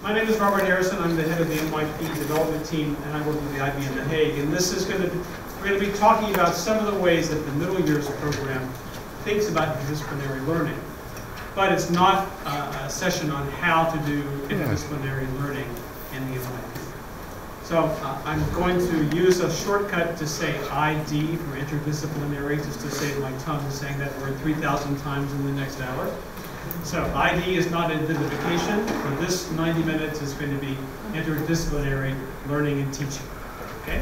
My name is Robert Harrison. I'm the head of the MYP Development team, and I work with the IB in The Hague. And this is we're going to be talking about some of the ways that the middle years program thinks about interdisciplinary learning. But it's not a session on how to do interdisciplinary learning in the MYP. So I'm going to use a shortcut to say ID for interdisciplinary, just to save my tongue saying that word 3,000 times in the next hour. So ID is not identification. For this 90 minutes, it's going to be interdisciplinary learning and teaching. Okay?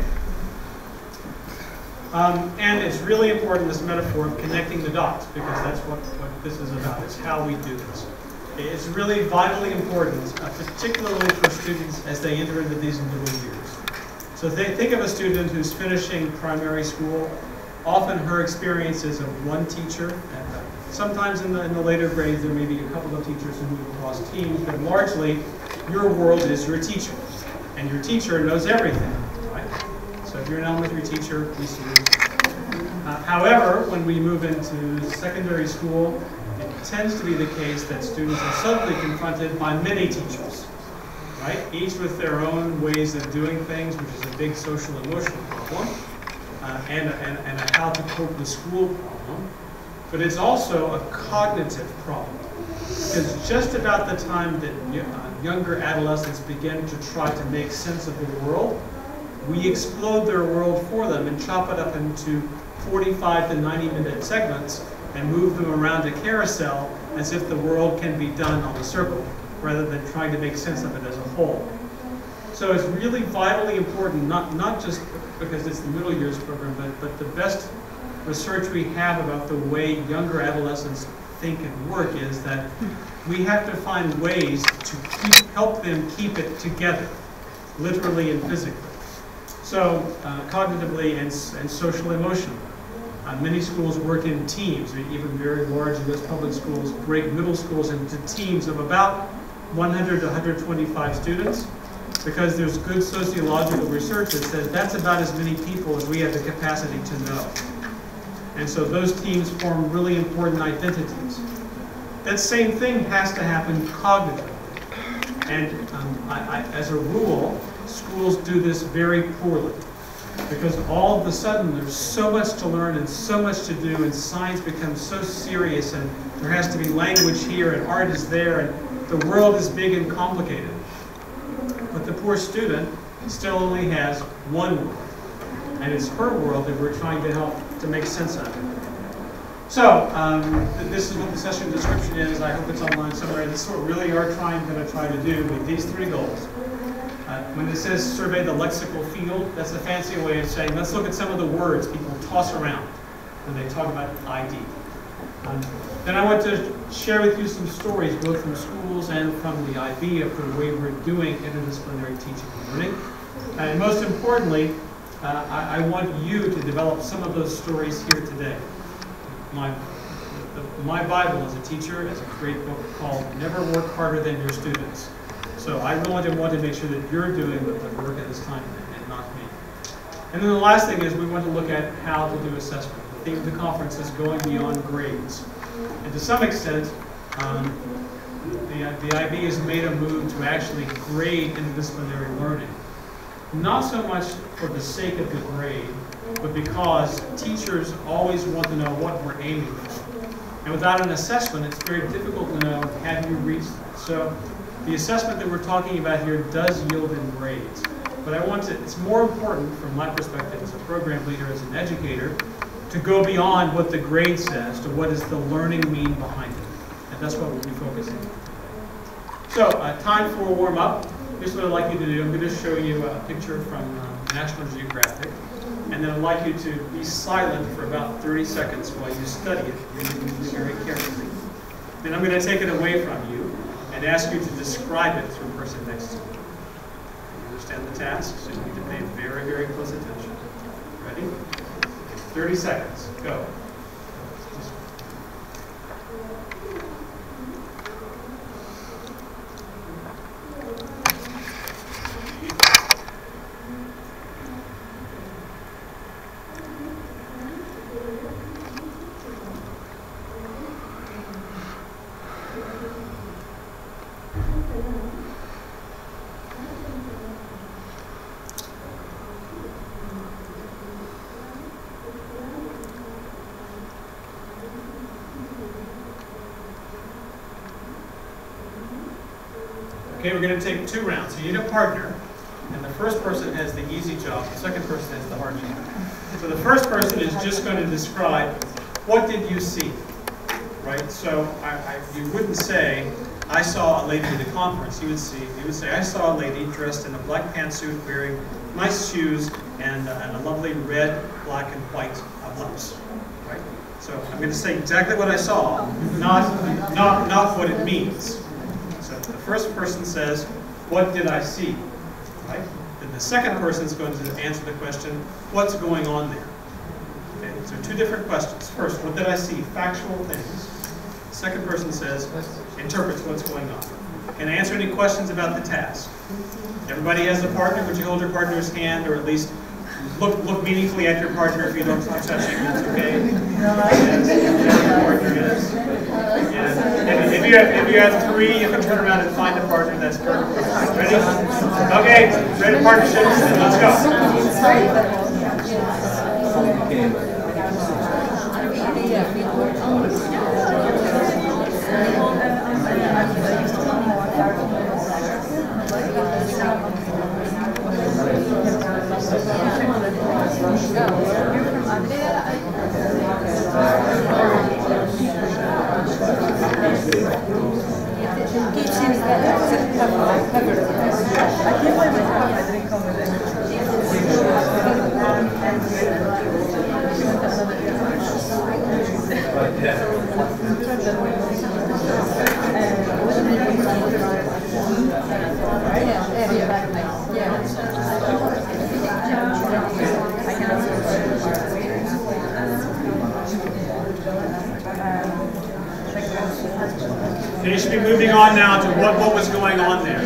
And it's really important, this metaphor of connecting the dots, because that's what this is about. It's how we do this. It's really vitally important, particularly for students as they enter into these middle years. So think of a student who's finishing primary school. Often her experience is of one teacher. Sometimes in the later grades there may be a couple of teachers who move across teams, but largely your world is your teacher. And your teacher knows everything, right? So if you're an elementary teacher, please salute. However, when we move into secondary school, it tends to be the case that students are suddenly confronted by many teachers, right? Each with their own ways of doing things, which is a big social emotional problem, and a how to cope with school problem. But it's also a cognitive problem, because just about the time that younger adolescents begin to try to make sense of the world, we explode their world for them and chop it up into 45 to 90-minute segments and move them around a carousel as if the world can be done on a circle, rather than trying to make sense of it as a whole. So it's really vitally important, not just because it's the middle years program, but the best research we have about the way younger adolescents think and work is that we have to find ways to help them keep it together, literally and physically. So cognitively and social emotionally. Many schools work in teams, even very large US public schools break middle schools into teams of about 100 to 125 students, because there's good sociological research that says that's about as many people as we have the capacity to know. And so those teams form really important identities. That same thing has to happen cognitively. And as a rule, schools do this very poorly, because all of a sudden there's so much to learn and so much to do, and science becomes so serious, and there has to be language here and art is there, and the world is big and complicated. But the poor student still only has one world, and it's her world that we're trying to help to make sense of it. So this is what the session description is. I hope it's online somewhere. This is what we really are going to try to do with these three goals. When it says survey the lexical field, that's a fancy way of saying let's look at some of the words people toss around when they talk about ID. Then I want to share with you some stories, both from schools and from the IB, of the way we're doing interdisciplinary teaching and learning. And most importantly, I want you to develop some of those stories here today. My Bible as a teacher is a great book called Never Work Harder Than Your Students. So I really want to make sure that you're doing the work at this time and not me. And then the last thing is we want to look at how to do assessment. The theme of the conference is going beyond grades. And to some extent, the IB has made a move to actually grade interdisciplinary learning. Not so much for the sake of the grade, but because teachers always want to know what we're aiming for. And without an assessment, it's very difficult to know, have you reached that? So the assessment that we're talking about here does yield in grades. But it's more important from my perspective as a program leader, as an educator, to go beyond what the grade says to what does the learning mean behind it. And that's what we'll be focusing on. So time for a warm-up. Here's what I'd like you to do. I'm going to show you a picture from National Geographic. And then I'd like you to be silent for about 30 seconds while you study it, reading it very carefully. Then I'm going to take it away from you and ask you to describe it to a person next to you. You understand the task, so you need to pay very, very close attention. Ready? 30 seconds. Go. Okay, we're going to take 2 rounds. So you need a partner, and the first person has the easy job, the second person has the hard job. So the first person is just going to describe, what did you see? Right? So you wouldn't say, I saw a lady at a conference. You would say, I saw a lady dressed in a black pantsuit, wearing nice shoes and a lovely red, black, and white blouse. Right? So I'm going to say exactly what I saw, not what it means. So the first person says, what did I see? Right? Then the second person is going to answer the question, what's going on there? Okay? So 2 different questions. First, what did I see? Factual things. The second person says, interprets what's going on. Can I answer any questions about the task? Everybody has a partner. Would you hold your partner's hand, or at least look meaningfully at your partner if you don't touch him? That's okay. Yes. Yes. If you have 3, you can turn around and find a partner. That's perfect. Ready? Okay. Ready partnerships? Let's go. You should be moving on now to what was going on there.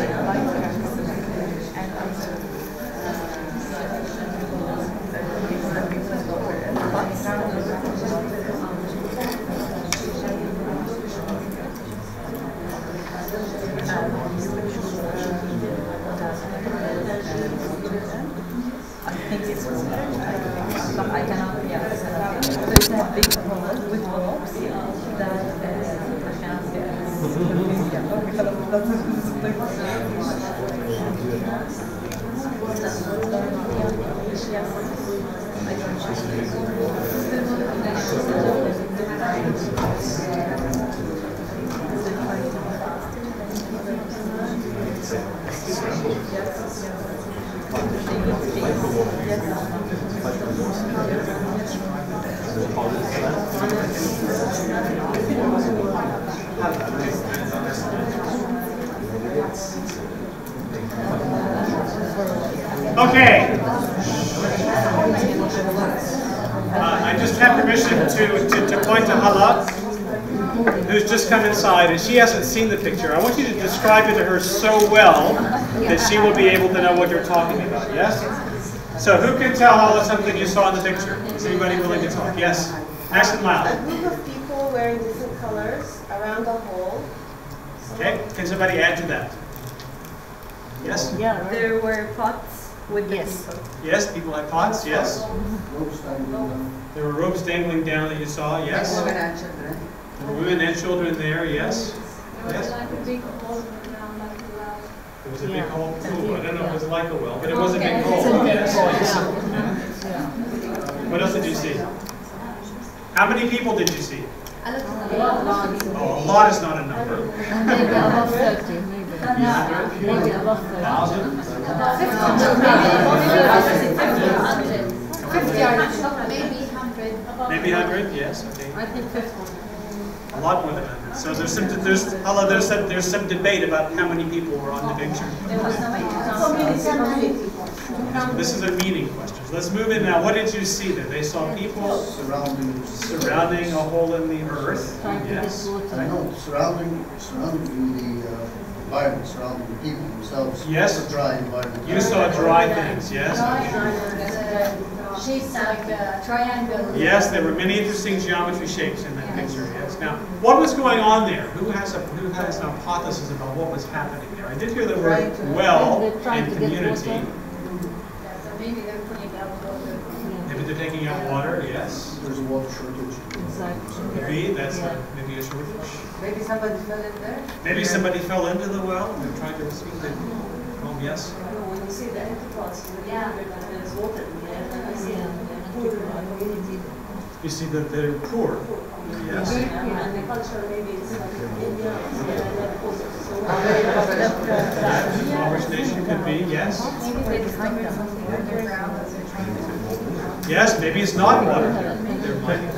Okay. I just have permission to point to Hala, who's just come inside, and she hasn't seen the picture. I want you to describe it to her so well that she will be able to know what you're talking about, yes? So who can tell Hala something you saw in the picture? Is anybody willing to talk? Yes? Nice and loud. A group of people wearing different colors around a hole. Okay, can somebody add to that? Yes? Yeah, there were pots with the people. Yes, people had pots, yes. There were ropes dangling down that you saw, yes. Women and children. There were women and children there, yes. Yes. Like a big hole in the ground, like a well. It was a big hole. Ooh, I don't know if it was like a well, but it was a big hole. Yes. What else did you see? How many people did you see? Oh, a lot is not a number. Maybe above 30, maybe. Maybe above 30. 1,000? 50, maybe 100. Maybe 100, yes. Okay. I think 50. A lot more than 100. So there's some debate about how many people were on the picture. This is a meaning question. So let's move in now. What did you see there? They saw people surrounding a hole in the earth. Yes. I know, surrounding the environment, surrounding the people themselves. Yes. A dry environment. You saw dry things, yes? Shapes like a triangle. Yes, there were many interesting geometry shapes in that picture, yes. Now, what was going on there? Who has an hypothesis about what was happening there? I did hear the word well and community. So maybe they're putting out water. Maybe they're taking out water, yes. There's a water shortage. Could be, that's maybe a shortage. Maybe somebody fell in there? Maybe somebody fell into the well and they're trying to receive the home, yes? When you see the empty pots, Yeah. there's water in there, and I see You see that they're poor, yes? and the culture maybe is like India, Which nation could be, yes? Maybe they discovered something underground as they're trying to. Yes, maybe it's not water they're mining.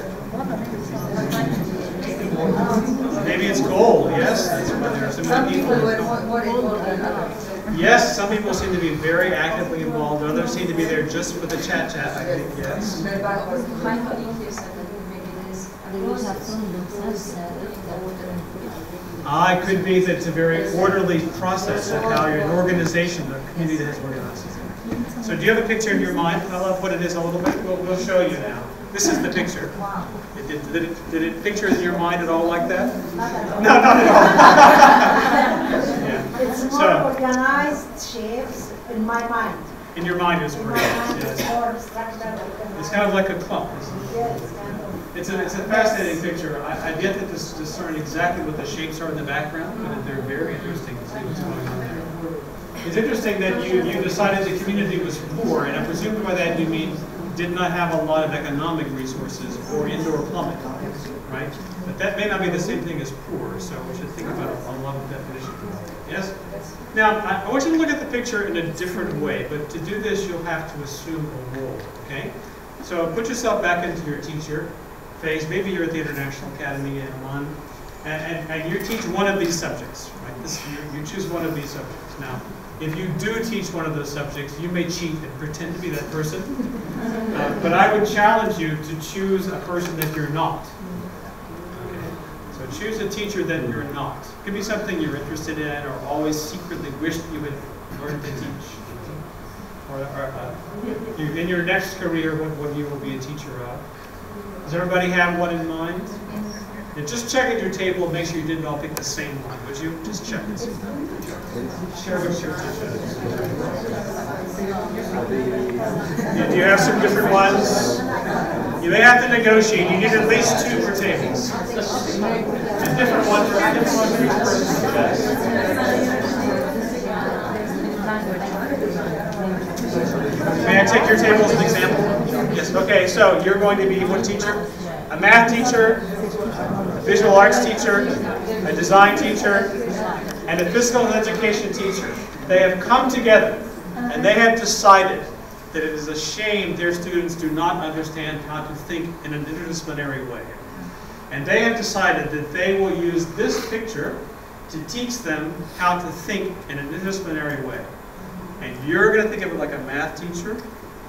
Maybe it's gold, yes? That's why there are so Some many people people. were more involved than others. Yes, some people seem to be very actively involved, others seem to be there just for the chat, I think, yes. My colleague here said that maybe it is. It could be that it's a very orderly process of how an organization, a community has organized. So do you have a picture in your mind? I love what it is a little bit. We'll show you now. This is the picture. Did it picture in your mind at all like that? No, not at all. Yeah. It's more organized shapes in my mind. In your mind is In where my it mind is. it's Yes. more structured. It's kind of like a clump, isn't it? Yeah, it's kind of. It's a fascinating picture. I've yet to discern exactly what the shapes are in the background, but they're very interesting to see what's going on there. It's interesting that you decided the community was poor, and I presume by that you mean did not have a lot of economic resources or indoor plumbing, right? But that may not be the same thing as poor, so we should think about a lot of definitions. Yes? Now, I want you to look at the picture in a different way, but to do this, you'll have to assume a role, okay? So put yourself back into your teacher phase. Maybe you're at the International Academy in Oman, and you teach one of these subjects, right? You choose one of these subjects. Now, if you do teach one of those subjects, you may cheat and pretend to be that person, but I would challenge you to choose a person that you're not. Okay? So choose a teacher that you're not. It could be something you're interested in or always secretly wished you had learned to teach. Or in your next career, what you will be a teacher of. Does everybody have one in mind? And just check at your table and make sure you didn't all pick the same one, would you? Just check and see. Share with your teacher. Do you have some different ones? You may have to negotiate. You need at least 2 per table. Just different ones for each person. May I take your table as an example? Yes. Okay, so you're going to be what teacher? A math teacher, a visual arts teacher, a design teacher, and a physical education teacher. They have come together and they have decided that it is a shame their students do not understand how to think in an interdisciplinary way. And they have decided that they will use this picture to teach them how to think in an interdisciplinary way. And you're going to think of it like a math teacher,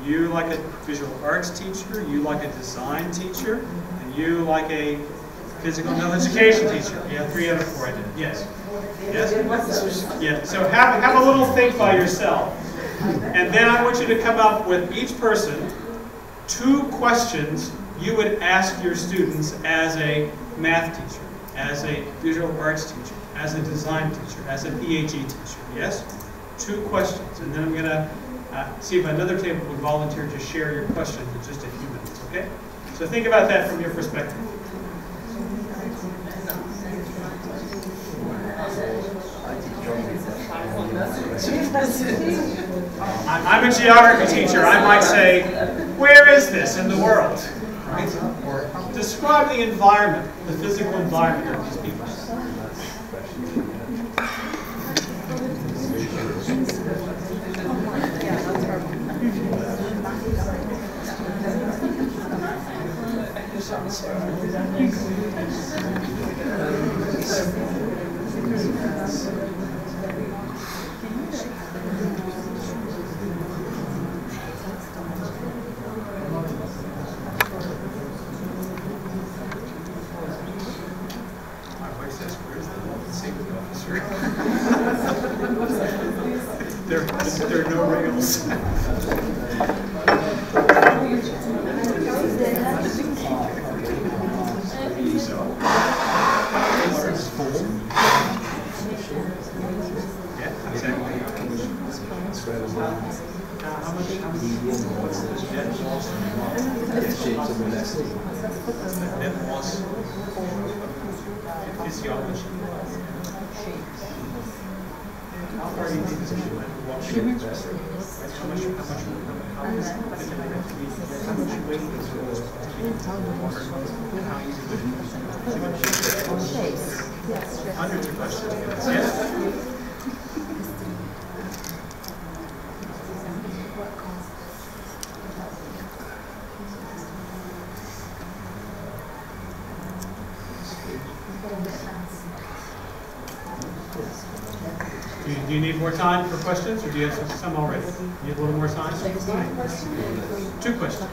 you like a visual arts teacher, you like a design teacher, and you like a physical education teacher. Yeah, 3 out of 4 I did. Yes. Yes? Yeah. So have a little think by yourself. And then I want you to come up with each person 2 questions you would ask your students as a math teacher, as a visual arts teacher, as a design teacher, as a PhD teacher. Yes? 2 questions. And then I'm going to see if another table would volunteer to share your questions in just a few minutes. Okay? So think about that from your perspective. I'm a geography teacher. I might say, where is this in the world? Right? Or describe the environment, the physical environment of these people. There are no rails. Yeah, exactly. How much? What's this? Physiology. How far do you think this should went? What should it be? How much weight is it? Hundreds of questions. Yes? Do you need more time for questions, or do you have some already? You need a little more time? 2 questions.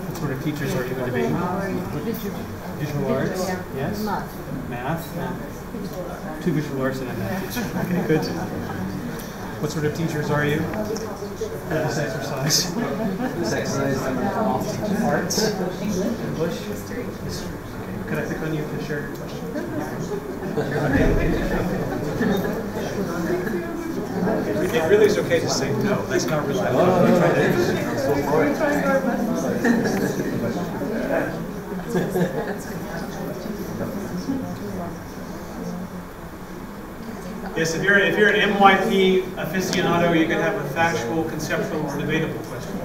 What sort of teachers are you going to be? Visual arts? Yes? Math? 2 visual arts and a math teacher. Okay, good. What sort of teachers are you? This exercise? This exercise is arts? English? History. Okay. Could I click on you to share your question? It really is okay to say no. That's not really. Yes, if you're an MYP aficionado, you can have a factual, conceptual, or debatable question.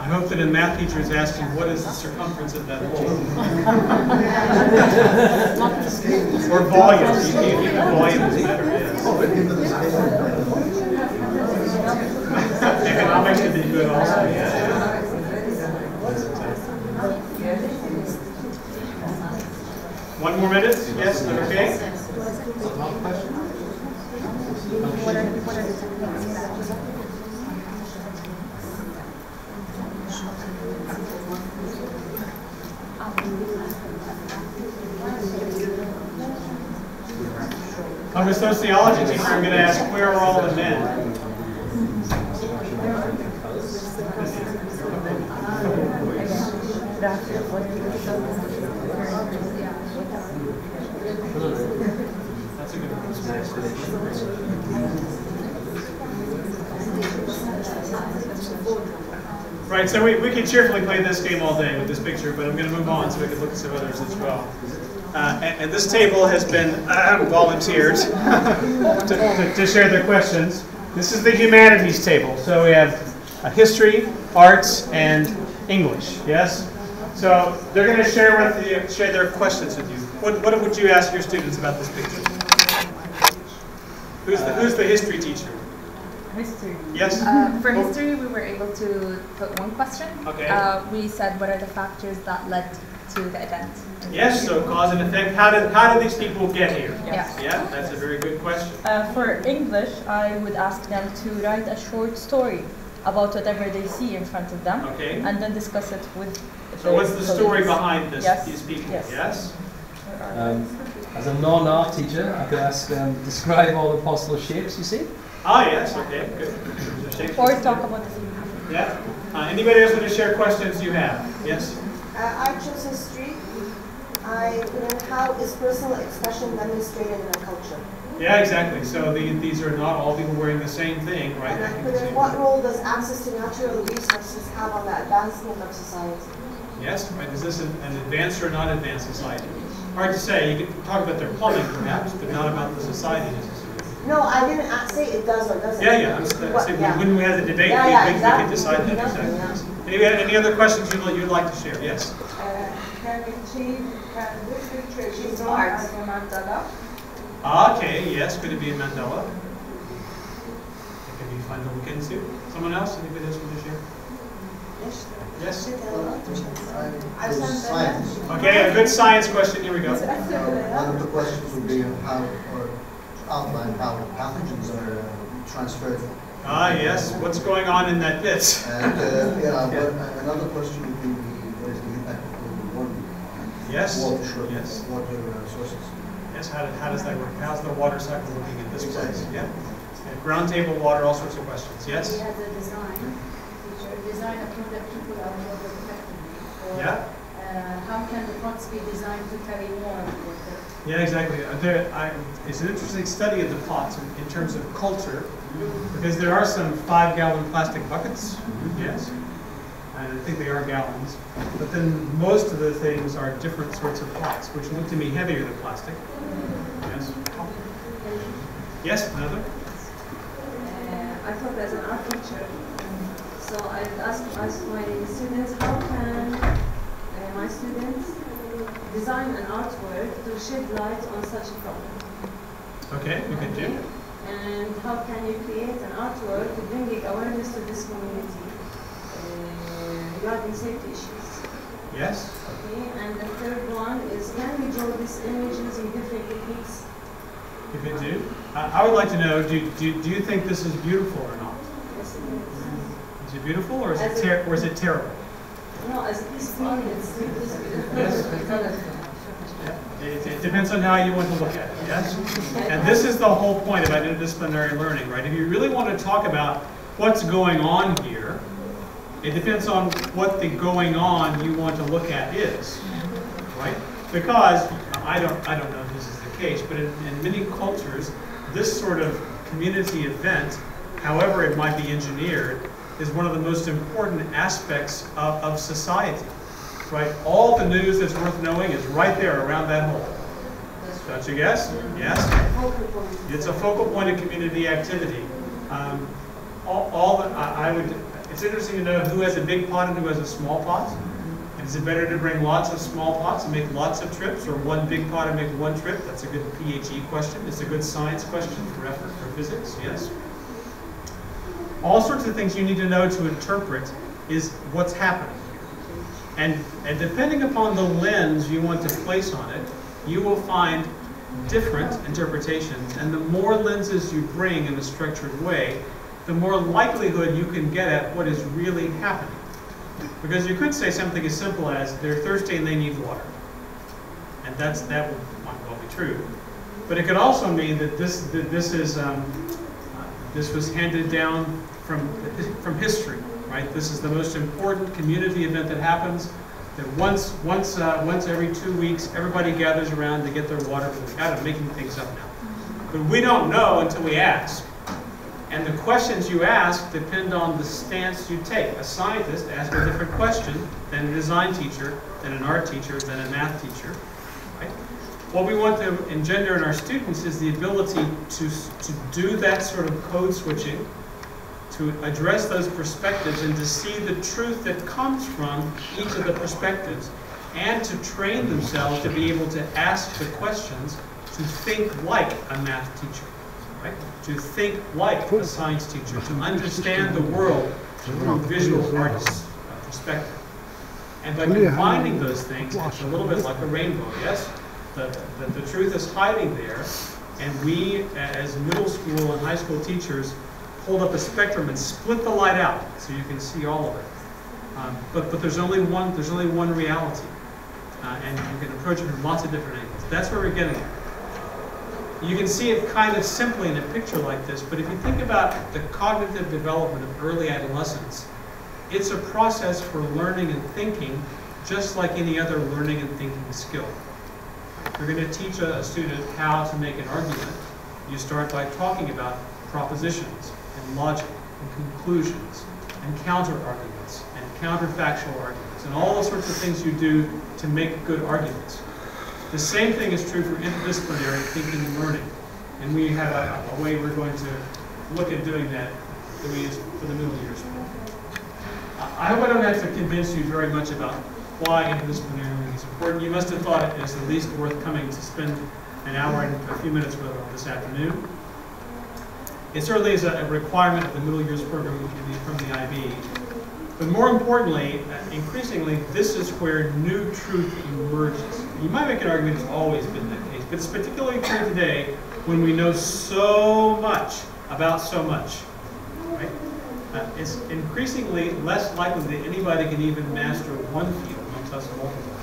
I hope that a math teacher is asking, what is the circumference of that hole? Or volume. Even volume is better. Yes. Economics could be good also. Yeah. One more minute? Yes, okay? What are the techniques? I'm a sociology teacher. I'm going to ask, where are all the men? That's a good one. Right, so we could cheerfully play this game all day with this picture, but I'm going to move on so we can look at some others as well. And this table has been volunteered to share their questions. This is the humanities table. So we have history, arts, and English. Yes. So they're going to share their questions with you. What would you ask your students about this picture? Who's the history teacher? History. Yes? For history, we were able to put one question. Okay. We said, what are the factors that led to the event? Yes, so cause and effect. How did these people get here? Yes. Yeah, that's a very good question. For English, I would ask them to write a short story about whatever they see in front of them, Okay. and then discuss it with So what's the story colleagues. behind this, Yes. these people? Yes. Yes? As a non-art teacher, I could ask describe all the possible shapes you see. Ah, yes, okay, good. Or talk about the theme. Yeah. Anybody else want to share questions you have? Yes? I chose history. How is personal expression demonstrated in a culture? Yeah, exactly. So these are not all people wearing the same thing, right? And I put in, what role does access to natural resources have on the advancement of society? Yes, right. Is this an advanced or not advanced society? Hard to say. You can talk about their plumbing, perhaps, but not about the society necessarily. No, I didn't say it does or doesn't. Yeah. I'm saying when we had the debate, we can decide that exactly. Any other questions you'd like to share? Yes. Can this picture be drawn as a mandala? Okay, yes, could it be a mandala? It could be fun to look into. Someone else? Anybody else want to share? Yes? Science. Okay, a good science question. Here we go. One of the questions would be how, or outline how pathogens are transferred. Ah, yes. What's going on in that bit? And but another question would be what is the impact of global warming? Yes. Water, Yes. water sources. Yes. How does that work? How's the water cycle looking at this place? Exactly. Yeah. Ground table water, all sorts of questions. Yes. We had a design feature, design a product people are more effective. Or, Yeah. how can the pots be designed to carry more water? Yeah, exactly. It's an interesting study of the pots in terms of culture, because there are some 5-gallon plastic buckets. Yes. And I think they are gallons. But then most of the things are different sorts of pots, which look to me heavier than plastic. Yes. Yes, another? I thought as an art teacher, so I asked my students, how can my students design an artwork to shed light on such a problem? Okay, we can do. And how can you create an artwork bringing awareness to this community regarding safety issues? Yes. Okay, and the third one is, can we draw this image using different techniques? You can do. I would like to know, do you think this is beautiful or not? Yes, it is. Is it beautiful or is it terrible? No, as a piece of art, it's Yes. It depends on how you want to look at it, yes? And this is the whole point about interdisciplinary learning, right? If you really want to talk about what's going on here, it depends on what the going on you want to look at is, right? Because, I don't know if this is the case, but in many cultures, this sort of community event, however it might be engineered, is one of the most important aspects of society, right? All the news that's worth knowing is right there around that hole. Don't you guess? Yes? It's a focal point of community activity. It's interesting to know who has a big pot and who has a small pot. And is it better to bring lots of small pots and make lots of trips, or one big pot and make one trip? That's a good PhD question. It's a good science question for physics, yes? All sorts of things you need to know to interpret is what's happening here. And depending upon the lens you want to place on it, you will find different interpretations. And the more lenses you bring in a structured way, the more likelihood you can get at what is really happening. Because you could say something as simple as, they're thirsty and they need water. And that might well be true. But it could also mean that this was handed down from history, right? This is the most important community event that happens. That once every 2 weeks, everybody gathers around to get their water. I'm making things up now. But we don't know until we ask. And the questions you ask depend on the stance you take. A scientist asks a different question than a design teacher, than an art teacher, than a math teacher. Right? What we want to engender in our students is the ability to do that sort of code switching, to address those perspectives and to see the truth that comes from each of the perspectives, and to train themselves to be able to ask the questions, to think like a math teacher. Right? To think like a science teacher, to understand the world from a visual artist's perspective. And by combining those things, it's a little bit like a rainbow, yes? The truth is hiding there, and we, as middle school and high school teachers, hold up a spectrum and split the light out so you can see all of it. But there's only one reality, and you can approach it from lots of different angles. That's where we're getting at. You can see it kind of simply in a picture like this, but if you think about the cognitive development of early adolescence, it's a process for learning and thinking just like any other learning and thinking skill. If you're going to teach a student how to make an argument, you start by talking about propositions and logic and conclusions and counter-arguments and counterfactual arguments and all the sorts of things you do to make good arguments. The same thing is true for interdisciplinary thinking and learning. And we have a way we're going to look at doing that we use for the middle years. I hope I don't have to convince you very much about why interdisciplinary learning is important. You must have thought it is at least worth coming to spend an hour and a few minutes with this afternoon. It certainly is a requirement of the middle years program from the IB. But more importantly, increasingly, this is where new truth emerges. You might make an argument it's always been that case, but it's particularly true today when we know so much about so much. Right? It's increasingly less likely that anybody can even master one field, much less multiple.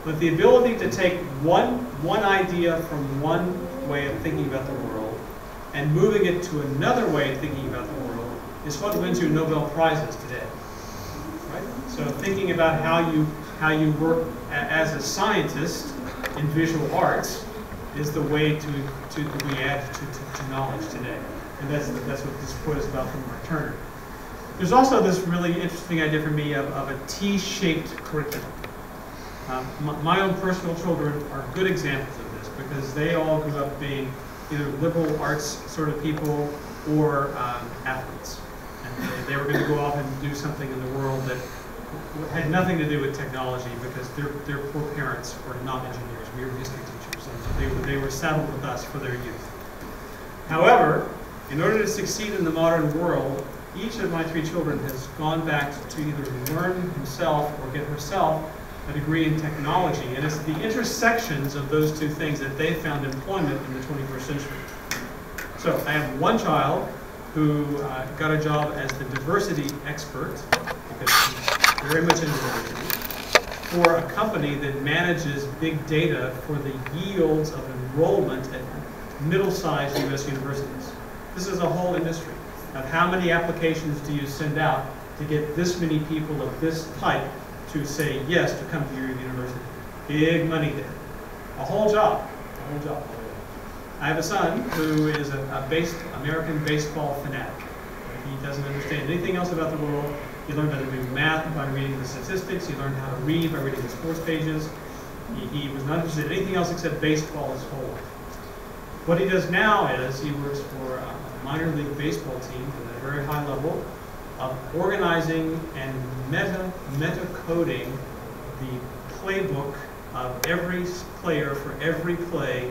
But the ability to take one idea from one way of thinking about the world and moving it to another way of thinking about the world is what wins you Nobel Prizes today. Right? So thinking about how you work as a scientist in visual arts is the way to we add to knowledge today. And that's what this quote is about from Mark Turner. There's also this really interesting idea for me of a T-shaped curriculum. My own personal children are good examples of this because they all grew up being either liberal arts sort of people or athletes. And they were going to go off and do something in the world that had nothing to do with technology because their poor parents were not engineers. We were history teachers, and they were saddled with us for their youth. However, in order to succeed in the modern world, each of my 3 children has gone back to either learn himself or get herself a degree in technology, and it's the intersections of those 2 things that they found employment in the 21st century. So I have one child who got a job as the diversity expert, because he's very much into diversity, for a company that manages big data for the yields of enrollment at middle-sized U.S. universities. This is a whole industry of how many applications do you send out to get this many people of this type to say yes to come to your university. Big money there. A whole job. A whole job. I have a son who is a American baseball fanatic. He doesn't understand anything else about the world. He learned how to do math by reading the statistics. He learned how to read by reading the sports pages. He was not interested in anything else except baseball his whole life. What he does now is he works for a minor league baseball team at a very high level of organizing and meta-coding the playbook of every player for every play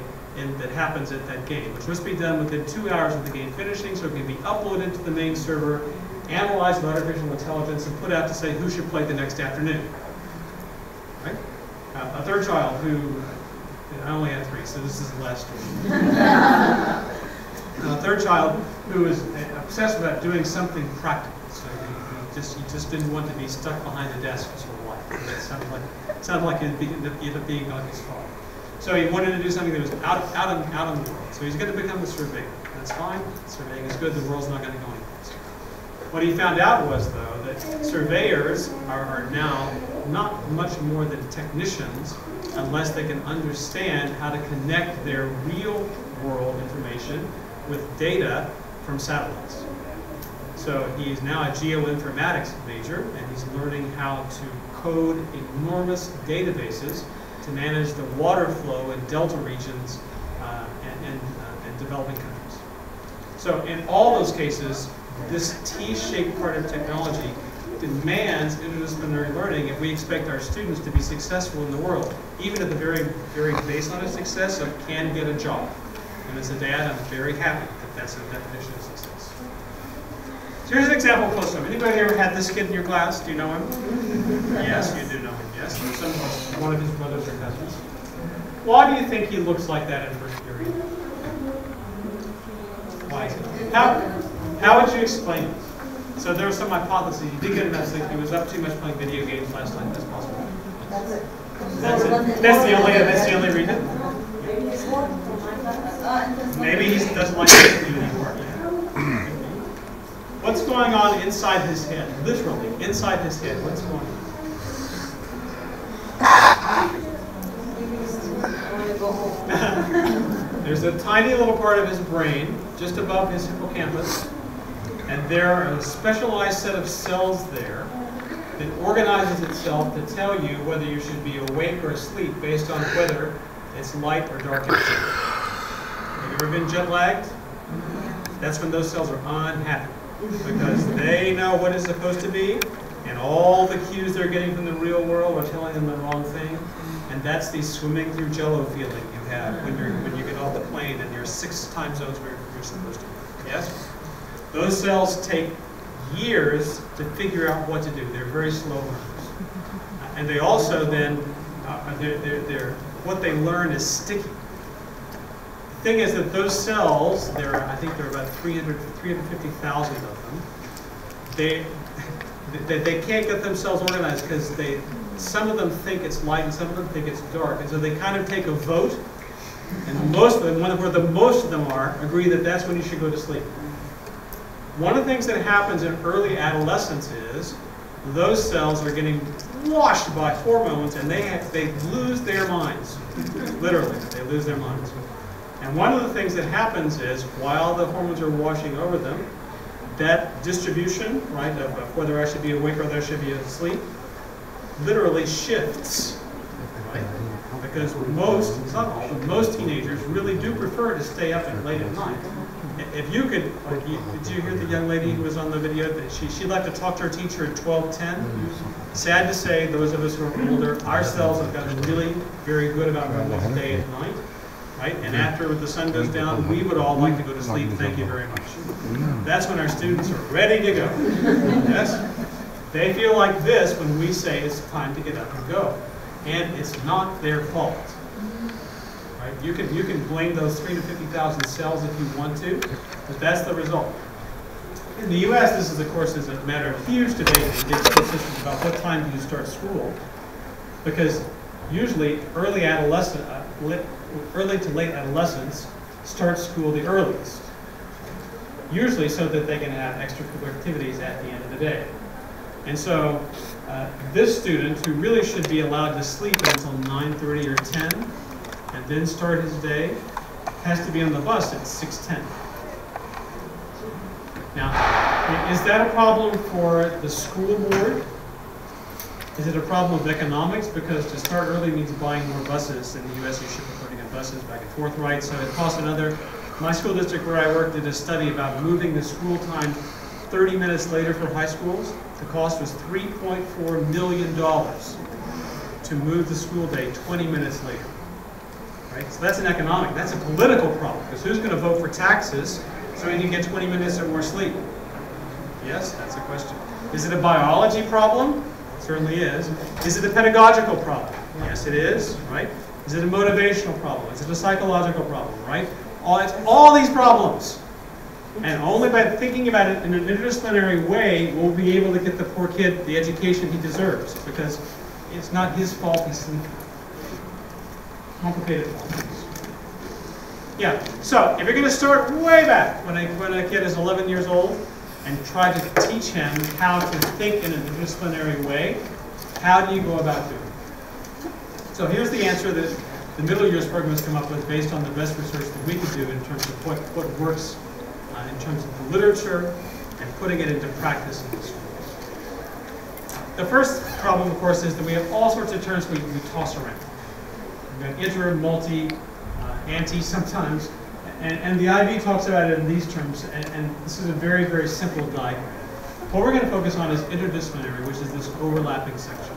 that happens at that game, which must be done within 2 hours of the game finishing, so it can be uploaded to the main server, analyzed with artificial intelligence, and put out to say who should play the next afternoon. Right? A third child who, I only had 3, so this is the last story. A third child who is obsessed about doing something practical. So he just didn't want to be stuck behind the desk his whole life. It sounded like it ended up being like his fault. So he wanted to do something that was out in the world. So he's going to become a surveyor. That's fine. Surveying is good. The world's not going to go anyplace. What he found out was, though, that surveyors are now not much more than technicians unless they can understand how to connect their real world information with data from satellites. So he's now a geoinformatics major, and he's learning how to code enormous databases to manage the water flow in delta regions and developing countries. So in all those cases, this T-shaped part of technology demands interdisciplinary learning if we expect our students to be successful in the world, even at the very, very baseline of success of can get a job. And as a dad, I'm very happy that that's a definition of success. So here's an example of Postup. Anybody ever had this kid in your class? Do you know him? Yes, you do know him, yes. One of his brothers or cousins. Why do you think he looks like that in first period? Why? How would you explain it? So there was some hypothesis. He did get enough sleep. He was up too much playing video games last night. That's possible. That's it. That's it. That's the only reason? Maybe he doesn't like to do anymore. What's going on inside his head? Literally, inside his head. What's going on? There's a tiny little part of his brain just above his hippocampus, and there are a specialized set of cells there that organizes itself to tell you whether you should be awake or asleep based on whether it's light or dark outside. Have you ever been jet lagged? That's when those cells are unhappy because they know what it's supposed to be, and all the cues they're getting from the real world are telling them the wrong thing. And that's the swimming through jello feeling you have when you get off the plane and you're 6 time zones where you're supposed to be. Yes? Those cells take years to figure out what to do. They're very slow learners. And they also then, what they learn is sticky. The thing is that those cells, I think there are about 350,000 of them. They can't get themselves organized because some of them think it's light and some of them think it's dark. And so they kind of take a vote, and most of them, where the most of them are, agree that that's when you should go to sleep. One of the things that happens in early adolescence is those cells are getting washed by hormones and they lose their minds. Literally, they lose their minds. And one of the things that happens is, while the hormones are washing over them, that distribution, right, of whether I should be awake or whether I should be asleep, literally shifts, right? Because most, not all, but most teenagers really do prefer to stay up late at night. If you could, did you hear the young lady who was on the video that she liked to talk to her teacher at 12:10? Sad to say, those of us who are older, our cells have gotten really very good about going to day and night, right? And after the sun goes down, we would all like to go to sleep. Thank you very much. That's when our students are ready to go. Yes? They feel like this when we say it's time to get up and go. And it's not their fault. Right? You can blame those 350,000 cells if you want to, but that's the result. In the U.S., this is, of course, is a matter of huge debate in the school systems about what time do you start school, because usually early to late adolescents start school the earliest, usually so that they can have extracurricular activities at the end of the day. And so this student, who really should be allowed to sleep until 9:30 or 10, and then start his day, has to be on the bus at 6:10. Now, is that a problem for the school board? Is it a problem of economics? Because to start early means buying more buses. In the U.S., you ship putting in buses back and forth, right? So it costs another. My school district where I worked did a study about moving the school time 30 minutes later for high schools. The cost was $3.4 million to move the school day 20 minutes later. Right? So that's an economic, that's a political problem, because who's going to vote for taxes so he can get 20 minutes or more sleep? Yes, that's a question. Is it a biology problem? It certainly is. Is it a pedagogical problem? Yes, it is, right? Is it a motivational problem? Is it a psychological problem, right? It's all these problems. And only by thinking about it in an interdisciplinary way will we be able to get the poor kid the education he deserves, because it's not his fault, it's complicated problems. Yeah, so if you're going to start way back when a kid is 11 years old and try to teach him how to think in an interdisciplinary way, how do you go about doing it? So here's the answer that the middle years program has come up with based on the best research that we could do in terms of what works in terms of the literature and putting it into practice in the schools. The first problem, of course, is that we have all sorts of terms we toss around. We've got inter, multi, anti sometimes, and the IB talks about it in these terms, and this is a very, very simple diagram. What we're going to focus on is interdisciplinary, which is this overlapping section.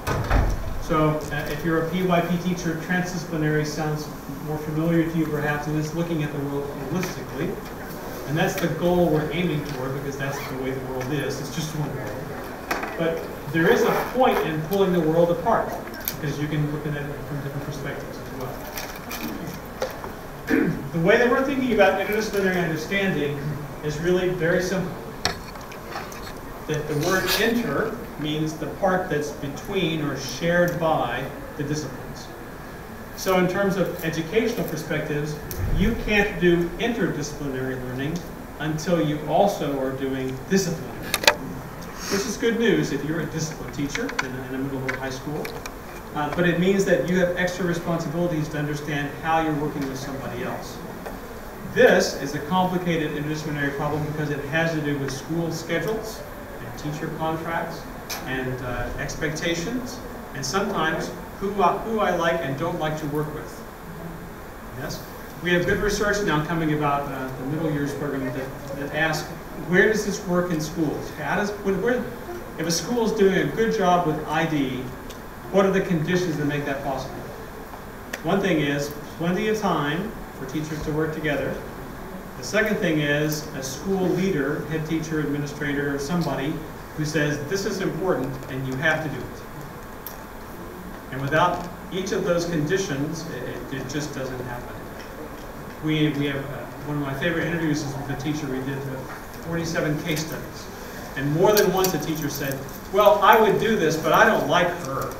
So if you're a PYP teacher, transdisciplinary sounds more familiar to you perhaps, and it's looking at the world holistically. And that's the goal we're aiming for, because that's the way the world is. It's just one world. But there is a point in pulling the world apart, because you can look at it from different perspectives as well. The way that we're thinking about interdisciplinary understanding is really very simple. That the word inter means the part that's between or shared by the disciplines. So in terms of educational perspectives, you can't do interdisciplinary learning until you also are doing disciplinary, which is good news if you're a discipline teacher in a middle or high school. But it means that you have extra responsibilities to understand how you're working with somebody else. This is a complicated interdisciplinary problem because it has to do with school schedules and teacher contracts and expectations, and sometimes who I like and don't like to work with. Yes? We have good research now coming about the middle years program that asks, where does this work in schools? If a school is doing a good job with ID, what are the conditions that make that possible? One thing is plenty of time for teachers to work together, The second thing is a school leader, head teacher, administrator, somebody who says this is important and you have to do it. And without each of those conditions, it just doesn't happen. We have one of my favorite interviews is with a teacher. We did 47 case studies. And more than once a teacher said, well, I would do this, but I don't like her.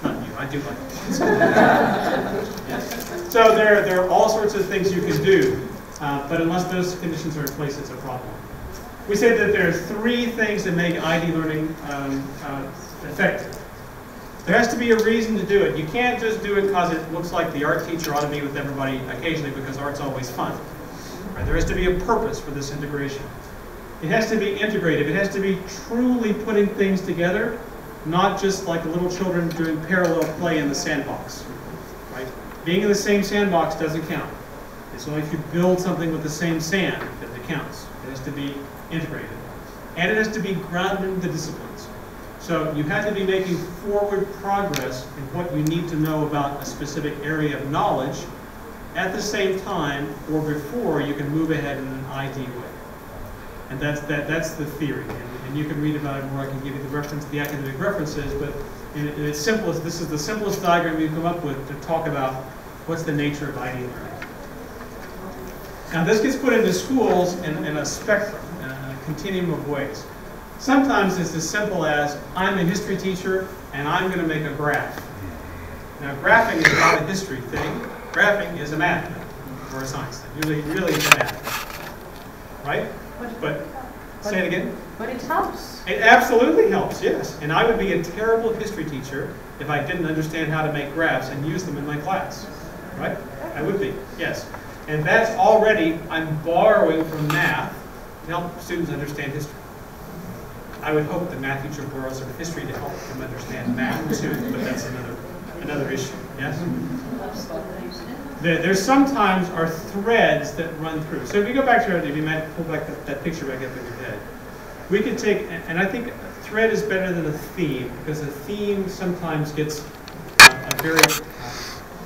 Not you, I do like her. Yes. So there are all sorts of things you can do, but unless those conditions are in place, it's a problem. We say that there are 3 things that make ID learning effective. There has to be a reason to do it. You can't just do it because it looks like the art teacher ought to be with everybody occasionally because art's always fun. Right? There has to be a purpose for this integration. It has to be integrative. It has to be truly putting things together, not just like little children doing parallel play in the sandbox. Right? Being in the same sandbox doesn't count. It's only if you build something with the same sand that it counts. It has to be integrated. And it has to be grounded in the disciplines. So you have to be making forward progress in what you need to know about a specific area of knowledge at the same time or before you can move ahead in an ID way. And that's the theory. And you can read about it more. I can give you the academic references, but in its simplest, this is the simplest diagram you come up with to talk about what's the nature of ID learning. Now this gets put into schools in a spectrum, in a continuum of ways. Sometimes it's as simple as, I'm a history teacher and I'm going to make a graph. Now graphing is not a history thing. Graphing is a math thing, or a science thing. Really is a math thing. Right? But say it again. But it helps. It absolutely helps, yes. And I would be a terrible history teacher if I didn't understand how to make graphs and use them in my class. Right? I would be, yes. And that's already, I'm borrowing from math to help students understand history. I would hope the math teacher borrows from history to help them understand math too, but that's another issue, yes? There sometimes are threads that run through. So if you go back to, if you might pull back that picture back up in your head, we could take, and I think a thread is better than a theme, because a theme sometimes gets a very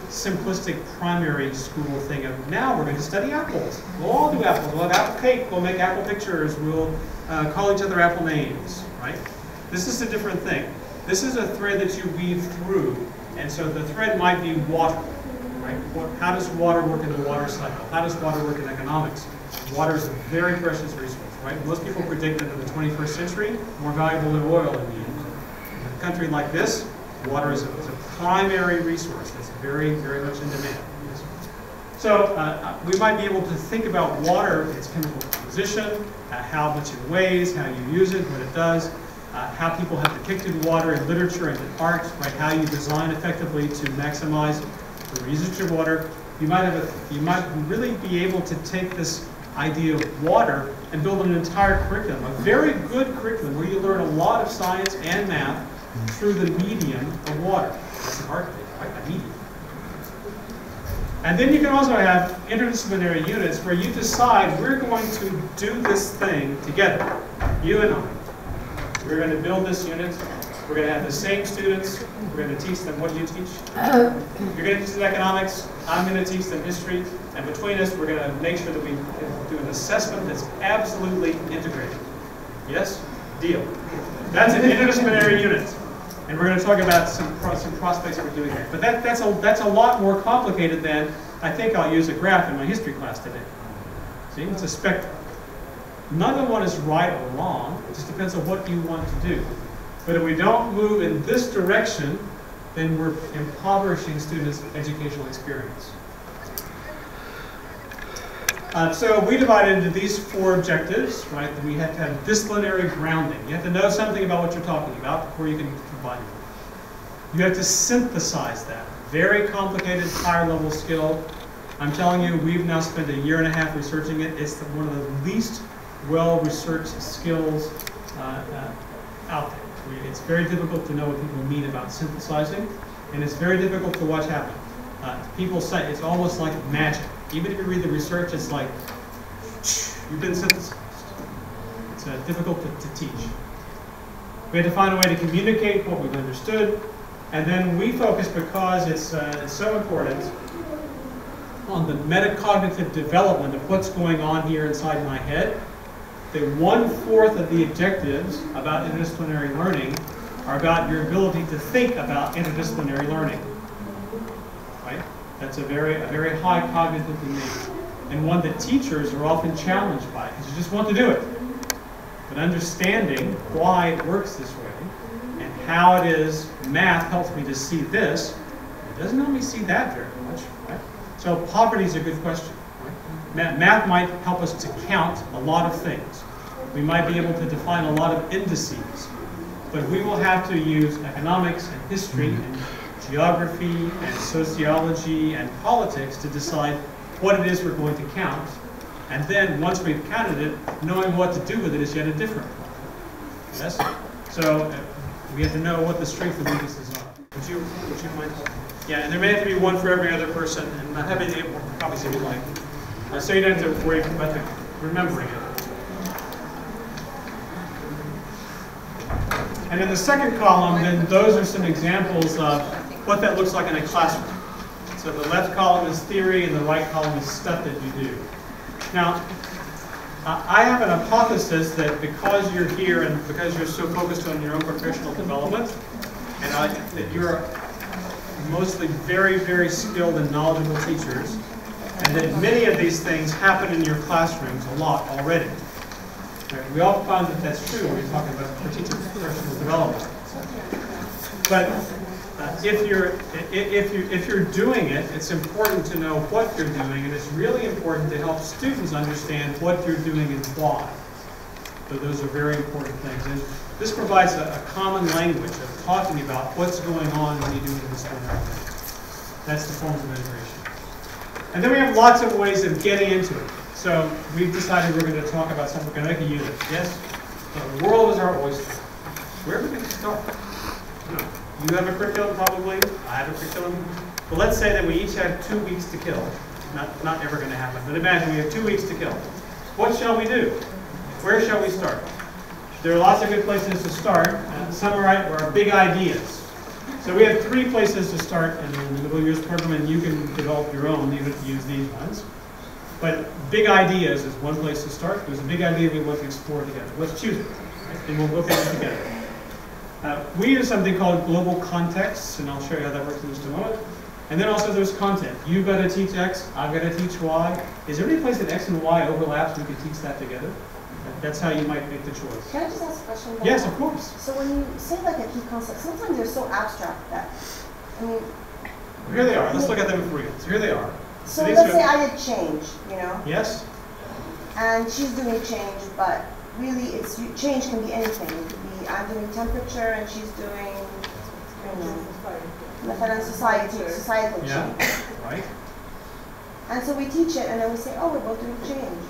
simplistic primary school thing of, now we're going to study apples. We'll all do apples. We'll have apple cake. We'll make apple pictures. We'll call each other apple names, right? This is a different thing. This is a thread that you weave through, and so the thread might be water, right? How does water work in the water cycle? How does water work in economics? Water is a very precious resource, right? Most people predict that in the 21st century, more valuable than oil in the end. In a country like this, water is a primary resource that's very, very much in demand. So we might be able to think about water, its chemical composition, how much it weighs, how you use it, what it does, how people have depicted water in literature and in art, right? How you design effectively to maximize the usage of water. You might really be able to take this idea of water and build an entire curriculum, a very good curriculum where you learn a lot of science and math through the medium of water. That's the hard thing, right? A medium. And then you can also have interdisciplinary units where you decide we're going to do this thing together, you and I. We're going to build this unit. We're going to have the same students. We're going to teach them what you teach. You're going to teach them economics. I'm going to teach them history. And between us, we're going to make sure that we do an assessment that's absolutely integrated. Yes? Deal. That's an interdisciplinary unit. And we're going to talk about some prospects for doing that. But that's a lot more complicated than, I think I'll use a graph in my history class today. See, it's a spectrum. None of one is right or wrong. It just depends on what you want to do. But if we don't move in this direction, then we're impoverishing students' educational experience. So we divide into these 4 objectives, right? We have to have disciplinary grounding. You have to know something about what you're talking about before you can combine it. You have to synthesize that. Very complicated, higher level skill. I'm telling you, we've now spent 1.5 years researching it. It's one of the least well-researched skills out there. It's very difficult to know what people mean about synthesizing, and it's very difficult to watch happen. People say it's almost like magic. Even if you read the research, it's like, you've been synthesized. It's difficult to teach. We had to find a way to communicate what we've understood, and then we focus, because it's so important, on the metacognitive development of what's going on here inside my head, that 1/4 of the objectives about interdisciplinary learning are about your ability to think about interdisciplinary learning. Right? That's a very high cognitive domain, and one that teachers are often challenged by because you just want to do it. But understanding why it works this way and how it is math helps me to see this, it doesn't help me see that very much. Right? So poverty is a good question. Right? Math might help us to count a lot of things. We might be able to define a lot of indices, but we will have to use economics and history and geography and sociology and politics to decide what it is we're going to count. And then once we've counted it, knowing what to do with it is yet a different problem. Yes? So we have to know what the strengths and weaknesses are. Would you mind? Yeah, and there may have to be one for every other person, and I have any more copies if you like. So you don't have to worry about remembering it. And in the second column, then those are some examples of what that looks like in a classroom. So the left column is theory, and the right column is stuff that you do. Now, I have an hypothesis that because you're here and because you're so focused on your own professional development, and that you're mostly very, very skilled and knowledgeable teachers, and that many of these things happen in your classrooms a lot already. Right? We all find that that's true when we're talking about teaching professional development. But if you're doing it, it's important to know what you're doing, and it's really important to help students understand what you're doing and why. So those are very important things. And this provides a common language of talking about what's going on when you do interdisciplinary learning. That's the forms of integration. And then we have lots of ways of getting into it. So we've decided we're going to talk about something. We're going to make a unit. Yes? So the world is our oyster. Where are we going to start? You have a curriculum, probably. I have a curriculum. But let's say that we each have 2 weeks to kill. Not ever going to happen. But imagine we have 2 weeks to kill. What shall we do? Where shall we start? There are lots of good places to start. Some are big ideas. So we have 3 places to start in the middle years program, and you can develop your own. You don't have to use these ones. But big ideas is one place to start. There's a big idea we want to explore together. Let's choose it. Right? And we'll look at it together. We use something called global contexts, and I'll show you how that works in just a moment. And then also there's content. You've got to teach X, I've got to teach Y. Is there any place that X and Y overlaps we could teach that together? That's how you might make the choice. Can I just ask a question about Yes, that? of course. So when you say like a key concept, sometimes they're so abstract that, I mean... Here they are. Let's look at them for real. So here they are. So let's say I did change, Yes. And she's doing change, but really change can be anything. It could be I'm doing temperature and she's doing, societal change. Right. And so we teach it and then we say, oh, we're both doing change.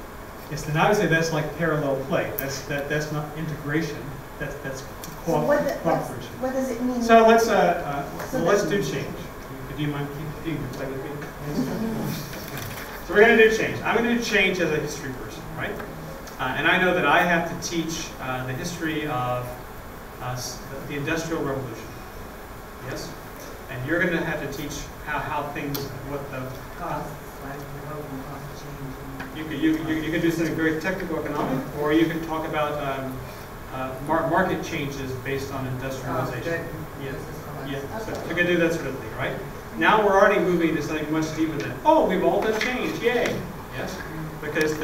Yes, then I would say that's like parallel play. That's not integration. That's cooperation. What does it mean? So let's do change. Do you mind keeping play with me? So we're going to do change. I'm going to do change as a history person, right? And I know that I have to teach the history of the Industrial Revolution. Yes? And you're going to have to teach how things, what the... You could do something very technical economic, or you can talk about market changes based on industrialization. Yes. So you can do that sort of thing, right? Now we're already moving to something much deeper than, oh, we've all done change, yay! Yes? Because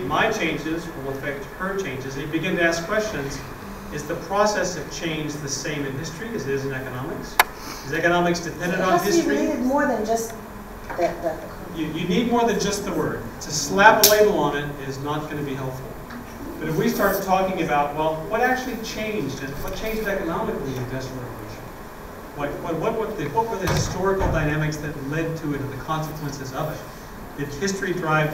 my changes will affect her changes. And you begin to ask questions, is the process of change the same in history as it is in economics? Is economics dependent on history? It has to be related more than just the You need more than just the word. To slap a label on it is not going to be helpful. But if we start talking about, well, what actually changed, and what changed economically in the Industrial Revolution? What were the historical dynamics that led to it and the consequences of it? Did history drive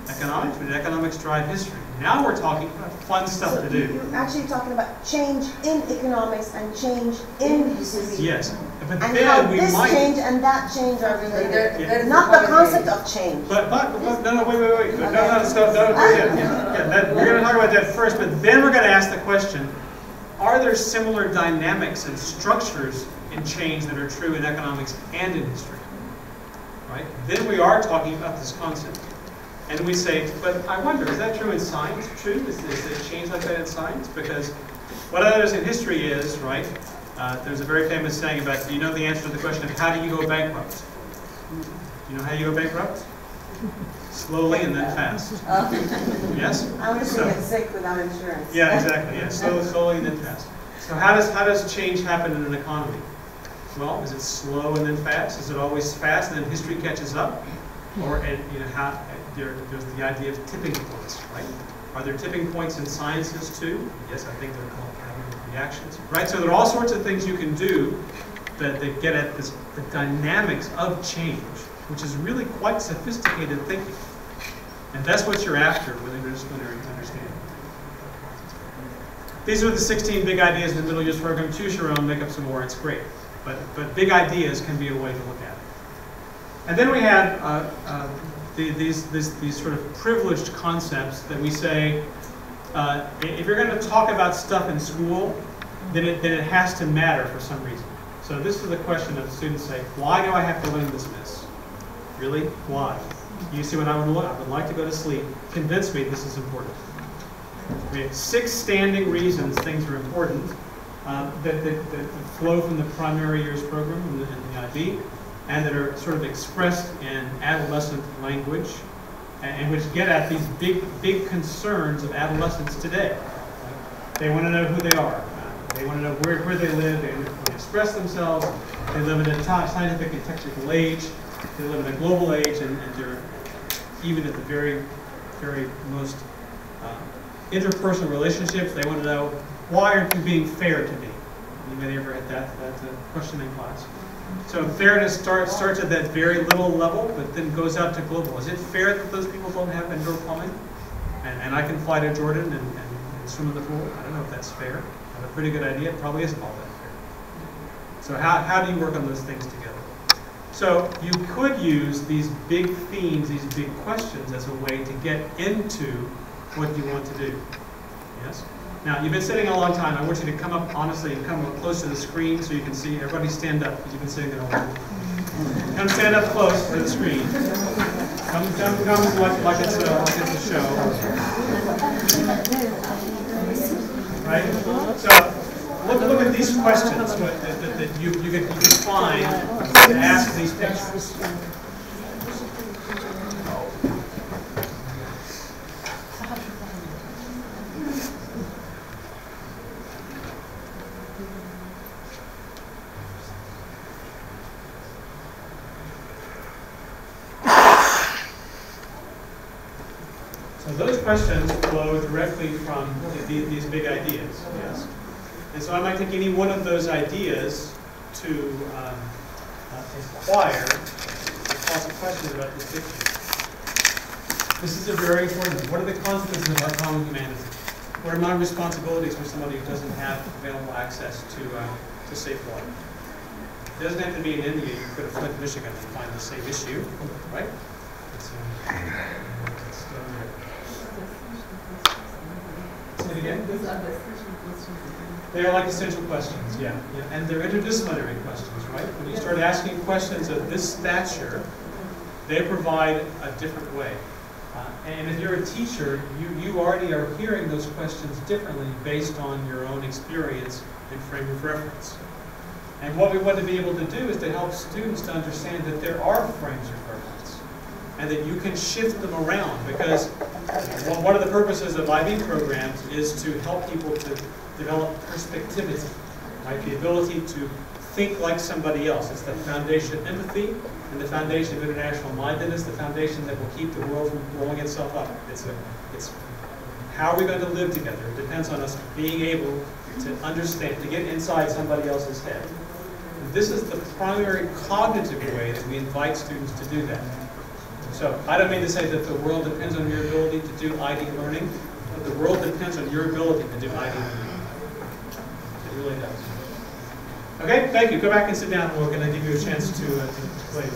economics, or did economics drive history? Now we're talking about fun stuff to do. You're actually talking about change in economics and change in history. Yes. But and then how we this might... change and that change are related. Not the concept of change. But no, wait. No, stop. We're going to talk about that first, but then we're going to ask the question, are there similar dynamics and structures in change that are true in economics and in history? right? Then we are talking about this concept. And we say, but I wonder, is that true in science? True? Is it change like that in science? Because what I notice in history is, right, there's a very famous saying about, do you know the answer to the question of how do you go bankrupt? You know how you go bankrupt? Slowly and then fast. Yes? I want to get sick without insurance. Yeah, exactly. Yeah, slowly and then fast. So how does change happen in an economy? Well, is it slow and then fast? Is it always fast and then history catches up? Or there's the idea of tipping points, right? Are there tipping points in sciences too? Yes, I think they're called catalytic reactions, right? So there are all sorts of things you can do that get at the dynamics of change, which is really quite sophisticated thinking. And that's what you're after with interdisciplinary understanding. These are the 16 big ideas in the middle years program. Choose your own, make up some more, it's great. But big ideas can be a way to look at it. And then we have these sort of privileged concepts that we say, if you're going to talk about stuff in school, then it has to matter for some reason. So this is the question that students say, why do I have to learn this, miss? Really? Why? You see, when I would like to go to sleep, convince me this is important. We have 6 standing reasons things are important that flow from the primary years program and the IB, and that are sort of expressed in adolescent language, and which get at these big concerns of adolescents today. They want to know who they are. They want to know where they live. They want to express themselves. They live in a scientific and technical age. They live in a global age, and they're even at the very, very most interpersonal relationships. They want to know, why aren't you being fair to me? Anybody ever had that question in class? So fairness starts at that very little level, but then goes out to global. Is it fair that those people don't have indoor plumbing? And I can fly to Jordan and swim in the pool? I don't know if that's fair. I have a pretty good idea. It probably isn't all that fair. So how do you work on those things together? So you could use these big themes, these big questions as a way to get into what you want to do. Yes? Now, you've been sitting a long time. I want you to come up, honestly, and come up close to the screen so you can see. Everybody stand up, because you've been sitting there a while. Come stand up close to the screen. Come like it's a show. Right? So, look at these questions that you can find to ask these pictures. Those questions flow directly from these big ideas, yes? And so I might take any one of those ideas to inquire lots of questions about this picture. This is a very important one. What are the consequences of our common humanity? What are my responsibilities for somebody who doesn't have available access to safe water? It doesn't have to be in India. You could go to Flint, Michigan and find the same issue, right? It's Say it again? They are like essential questions, yeah. And they're interdisciplinary questions, right? When you start asking questions of this stature, they provide a different way. And if you're a teacher, you already are hearing those questions differently based on your own experience and frame of reference. And what we want to be able to do is to help students to understand that there are frames of reference and that you can shift them around, because one of the purposes of IB programs is to help people to develop perspectivity, right? The ability to think like somebody else. It's the foundation of empathy and the foundation of international mindedness, the foundation that will keep the world from blowing itself up. It's how are we going to live together? It depends on us being able to understand, to get inside somebody else's head. And this is the primary cognitive way that we invite students to do that. So I don't mean to say that the world depends on your ability to do ID learning, but the world depends on your ability to do ID learning. It really does. Okay, thank you. Go back and sit down, and we're going to give you a chance to play.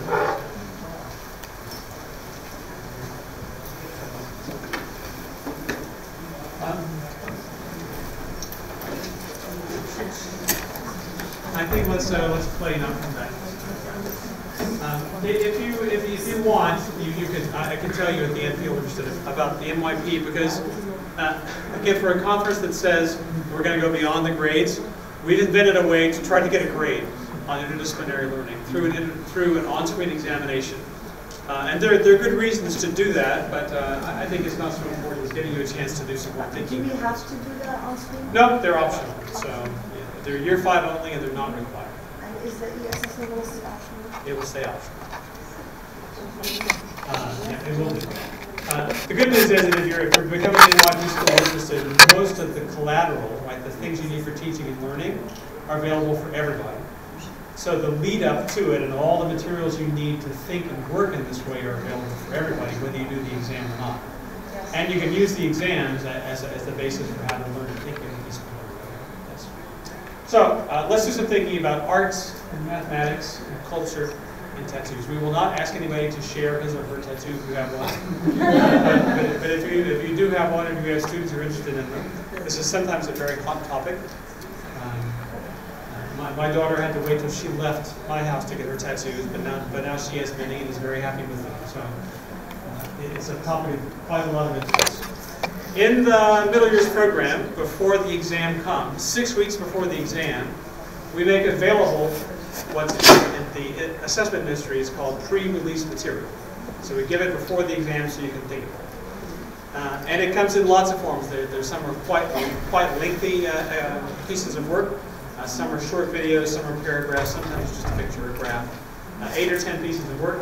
I think let's play now from that. If you want, I can tell you at the end, people are interested about the MYP, because again, for a conference that says we're going to go beyond the grades, we've invented a way to try to get a grade on interdisciplinary learning through an on-screen examination. And there are good reasons to do that, but I think it's not so important as getting you a chance to do some more thinking. Do we have to do that on screen? No, they're optional. So yeah, they're year 5 only, and they're not required. And is the ESS going to stay optional? It will stay optional. Yeah, it will be. The good news is that if you're becoming an MYP school interested, most of the collateral, right, the things you need for teaching and learning, are available for everybody. So the lead up to it and all the materials you need to think and work in this way are available for everybody, whether you do the exam or not. Yes. And you can use the exams as the basis for how to learn and think in these yes. So let's do some thinking about arts and mathematics and culture and tattoos. We will not ask anybody to share his or her tattoo if you have one. but if you do have one, and you have students who are interested in them, this is sometimes a very hot topic. My daughter had to wait till she left my house to get her tattoos, but now she has many and is very happy with them. So it's a topic of quite a lot of interest. In the middle years program, before the exam comes, 6 weeks before the exam, we make available what in the assessment industry is called pre-release material. So we give it before the exam so you can think about it. And it comes in lots of forms. There's some are quite lengthy pieces of work. Some are short videos, some are paragraphs, sometimes just a picture or graph. 8 or 10 pieces of work.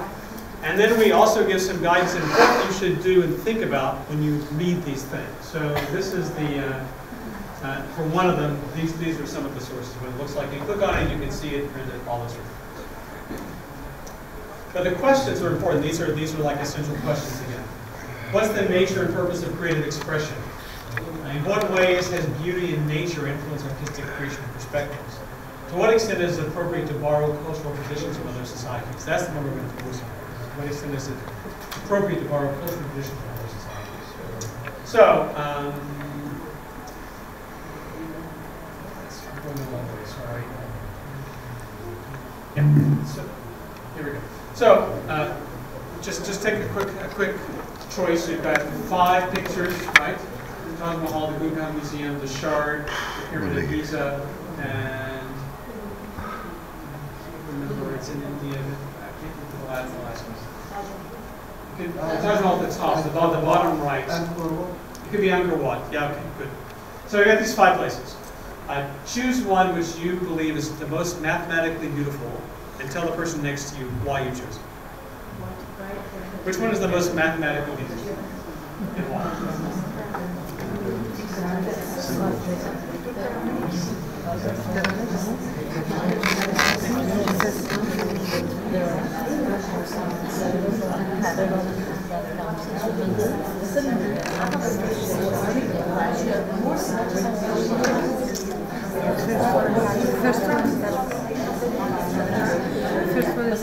And then we also give some guidance in what you should do and think about when you read these things. So this is the, for one of them, these are some of the sources. What it looks like, you click on it, you can see it printed, all those sorts of things. But the questions are important. These are like essential questions again. What's the nature and purpose of creative expression? In what ways has beauty and nature influenced artistic creation and perspectives? To what extent is it appropriate to borrow cultural traditions from other societies? That's the one we're going to focus on. To what extent is it appropriate to borrow cultural traditions from other societies? So, I'm going the long way, sorry. Yeah. So, here we go. So, just take a quick choice. You've got 5 pictures, right? The Taj Mahal, the Guggenheim Museum, the Shard, the Pyramid of Giza, and I can't remember where it's in India. I can't remember the last one. Taj Mahal at the top, the bottom right. It could be Angkor Wat. Yeah, okay, good. So I got these 5 places. Choose one which you believe is the most mathematically beautiful, and tell the person next to you why you chose it. Which one is the most mathematically beautiful, and why? First one is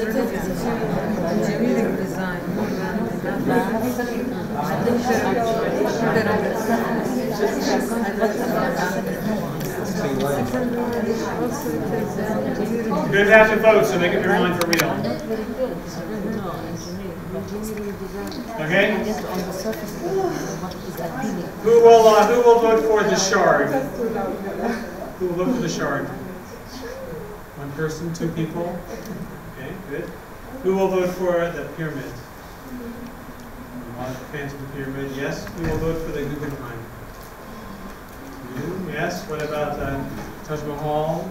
engineering design. You're going to have to vote, so make up your mind for real. Okay? Who will vote for the Shard? Who will vote for the Shard? 1 person, 2 people? Okay, good. Who will vote for the pyramid? A lot of fans of the pyramid, yes. Who will vote for the Guggenheim? You, yes. What about Taj Mahal?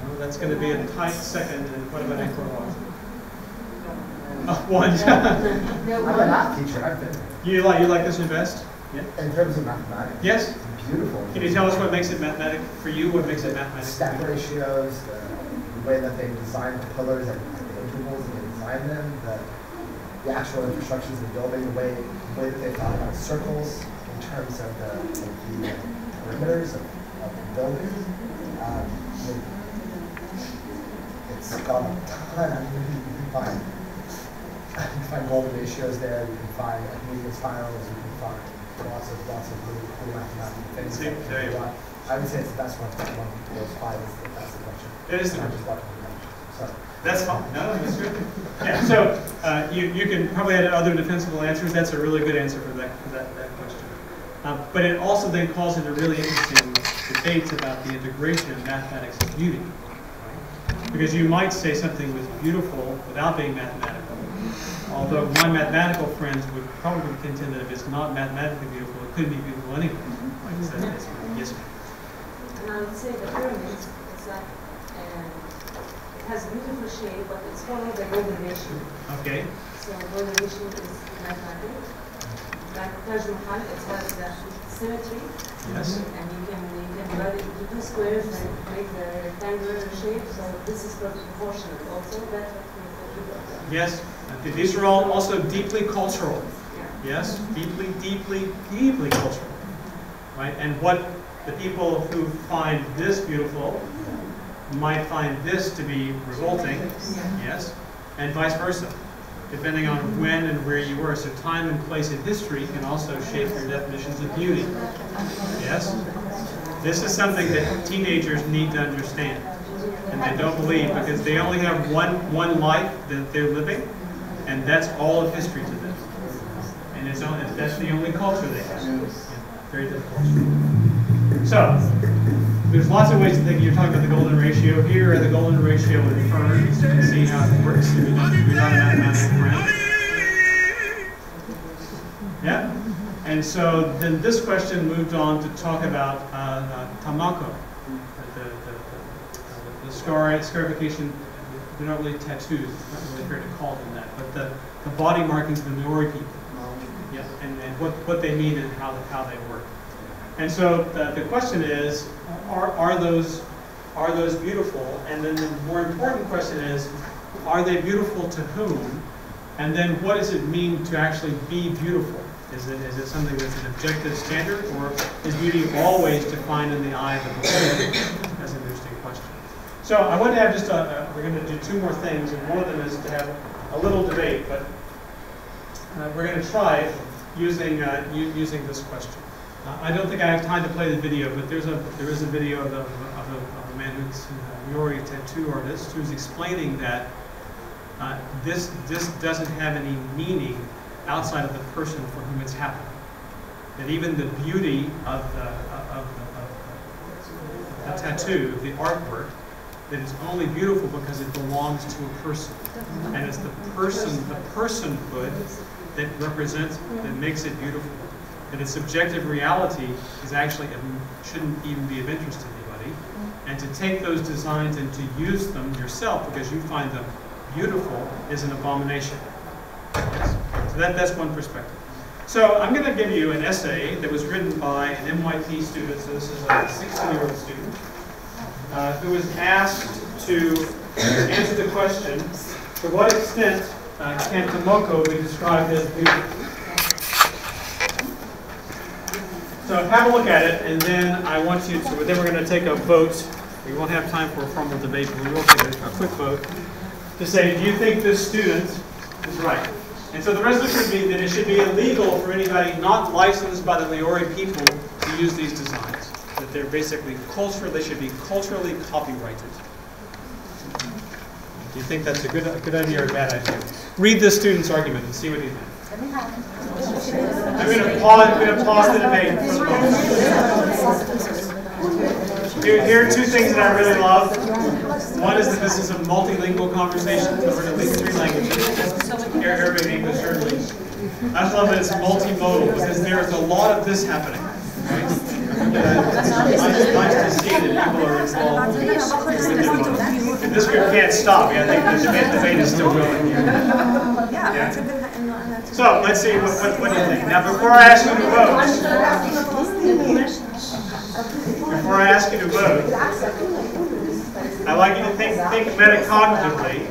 No, that's going to be a tight second. And what about Angkor Wat? Oh, 1. I'm a math teacher. I've been. You like this one best? Yeah. In terms of mathematics. Yes. Beautiful. Can you tell us what makes it mathematic for you? What makes it mathematic? Step ratios, the way that they design the pillars and the intervals and they design them, the actual infrastructures of the building, the way that they thought about circles in terms of the perimeters of the building. It's got a ton. I mean, you can find golden ratios there. You can find median spirals. You can find lots of really cool mathematical things. There you go. I would say it's the best one. One of those 5 is the best question. It is the best. So That's fine. No, that's good. Yeah. So you can probably add other defensible answers. That's a really good answer for that question. But it also then calls into really interesting debates about the integration of mathematics and beauty. Right? Because you might say something was beautiful without being mathematical. Although my mathematical friends would probably contend that if it's not mathematically beautiful, it couldn't be beautiful anyway. Like I said, yes. And I would say the pyramids, it's like, it has beautiful shape, but it's following the golden ratio. Okay. So golden ratio is mathematical. Like Taj Mahal, it has the symmetry. Yes. And you can divide it into two squares and make the rectangular shape. So this is proportional also. That's what we Yes. These are all also deeply cultural. Yes, deeply cultural. Right? And what the people who find this beautiful might find this to be revolting. Yes. And vice versa, depending on when and where you were. So time and place in history can also shape your definitions of beauty. Yes? This is something that teenagers need to understand. And they don't believe because they only have one life that they're living, and that's all of history to them. And that's the only culture they have. Yeah, very difficult. So, there's lots of ways to think. You're talking about the golden ratio. Here are the golden ratio inferred. You can see how it works if you're not a mathematical friend. Yeah? And so then this question moved on to talk about tamako, the scarification. They're not really tattoos. It's not really fair to call them that. But the body markings of the Maori people. Yeah, and what they mean and how they work. And so the question is, are those beautiful? And then the more important question is, are they beautiful to whom? And then what does it mean to actually be beautiful? Is it something that's an objective standard, or is beauty always defined in the eye of the beholder? That's an interesting question. So I want to have just we're going to do two more things, and one of them is to have a little debate, but we're going to try using this question. I don't think I have time to play the video, but there is a video of a man who's a Maori tattoo artist who's explaining that this doesn't have any meaning outside of the person for whom it's happening. That even the beauty of the tattoo, the artwork, that it's only beautiful because it belongs to a person, and it's the personhood that represents, that makes it beautiful. That its subjective reality is actually shouldn't even be of interest to anybody, and to take those designs and to use them yourself because you find them beautiful is an abomination. Yes. So that's one perspective. So I'm going to give you an essay that was written by an MYP student. So this is a 16-year-old student who was asked to answer the question: to what extent can tamako be described as beauty? So have a look at it, and then I want you to. Then we're going to take a vote. We won't have time for a formal debate, but we will take a quick vote to say, do you think this student is right? And so the resolution would be that it should be illegal for anybody not licensed by the Maori people to use these designs. That they're basically they should be culturally copyrighted. Do you think that's a good idea or a bad idea? Read the student's argument and see what you think. I'm going to pause the debate for the moment. Here are two things that I really love. One is that this is a multilingual conversation, so we're going to leave 3 languages. Arabic, English, certainly. I love that it's multimodal because there is a lot of this happening. Right? It's nice to see that people are involved. And this group can't stop. I think the debate is still going here. Yeah. So let's see what do you think. Now, before I ask you to vote, I'd like you to think metacognitively.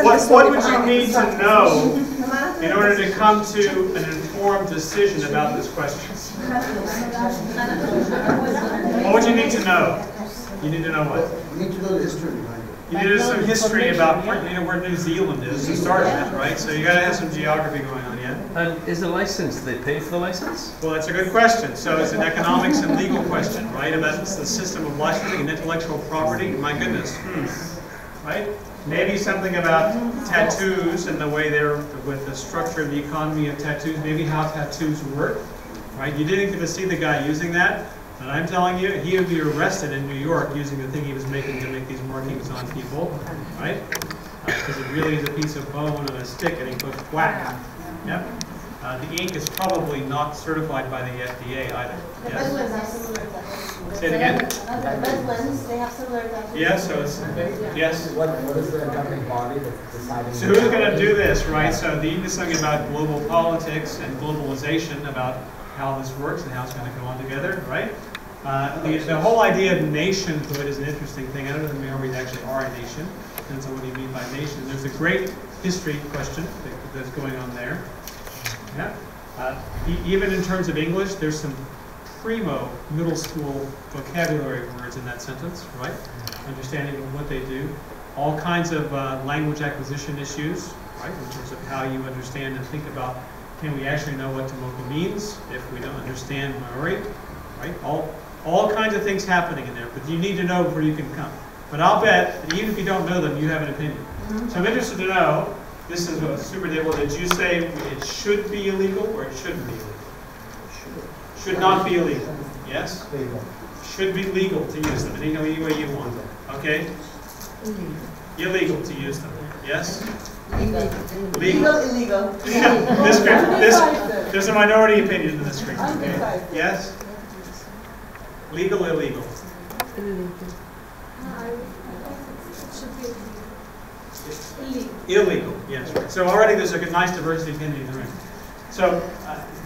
What would you need to know in order to come to an informed decision about this question? What would you need to know? You need to know what? You need to know the history behind it. You need to know some history about where New Zealand is to start with, right? So you got to have some geography going on, yeah? And is the license, do they pay for the license? Well, that's a good question. So it's an economics and legal question, right? About the system of licensing and intellectual property. My goodness. Right? Maybe something about tattoos and the way they're, with the structure of the economy of tattoos, maybe how tattoos work, right? You didn't get to see the guy using that, but I'm telling you, he would be arrested in New York using the thing he was making to make these markings on people, right? Because it really is a piece of bone on a stick and he goes whack. Yep. The ink is probably not certified by the FDA either. The Yes? Bedouins have similar tattoos. Say it again? The Bedouins, they have similar tattoos. Yes, so it's, yes. What is the governing body that's deciding? So who's going to do this, right? So the is something about global politics and globalization, about how this works and how it's going to go on together, right? The whole idea of nationhood is an interesting thing. I don't know if we actually are a nation. Depends on what you mean by nation. There's a great history question that's going on there. Yeah. Even in terms of English, there's some primo middle school vocabulary words in that sentence, right? Understanding of what they do. All kinds of language acquisition issues, right? In terms of how you understand and think about, can we actually know what Tomoko means if we don't understand Maori, right? All kinds of things happening in there, but you need to know before you can come. But I'll bet that even if you don't know them, you have an opinion. So I'm interested to know, this is a super deal, did you say it should be illegal or it shouldn't be illegal? Should not be illegal. Yes? Should be legal to use them in any way you want them. Okay? Illegal to use them. Yes? Legal, illegal. Yeah, there's a minority opinion in this screen. Okay? Yes? Legal, illegal. Illegal, yes, right. So already there's a nice diversity of opinion in the room. So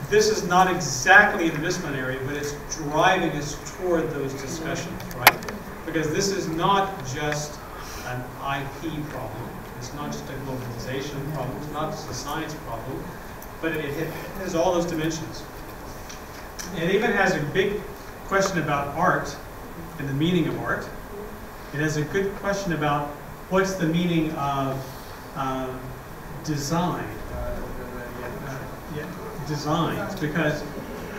this is not exactly interdisciplinary, but it's driving us toward those discussions, right? Because this is not just an IP problem. It's not just a globalization problem. It's not just a science problem, but it has all those dimensions. It even has a big question about art and the meaning of art. It has a good question about what's the meaning of design, designs, because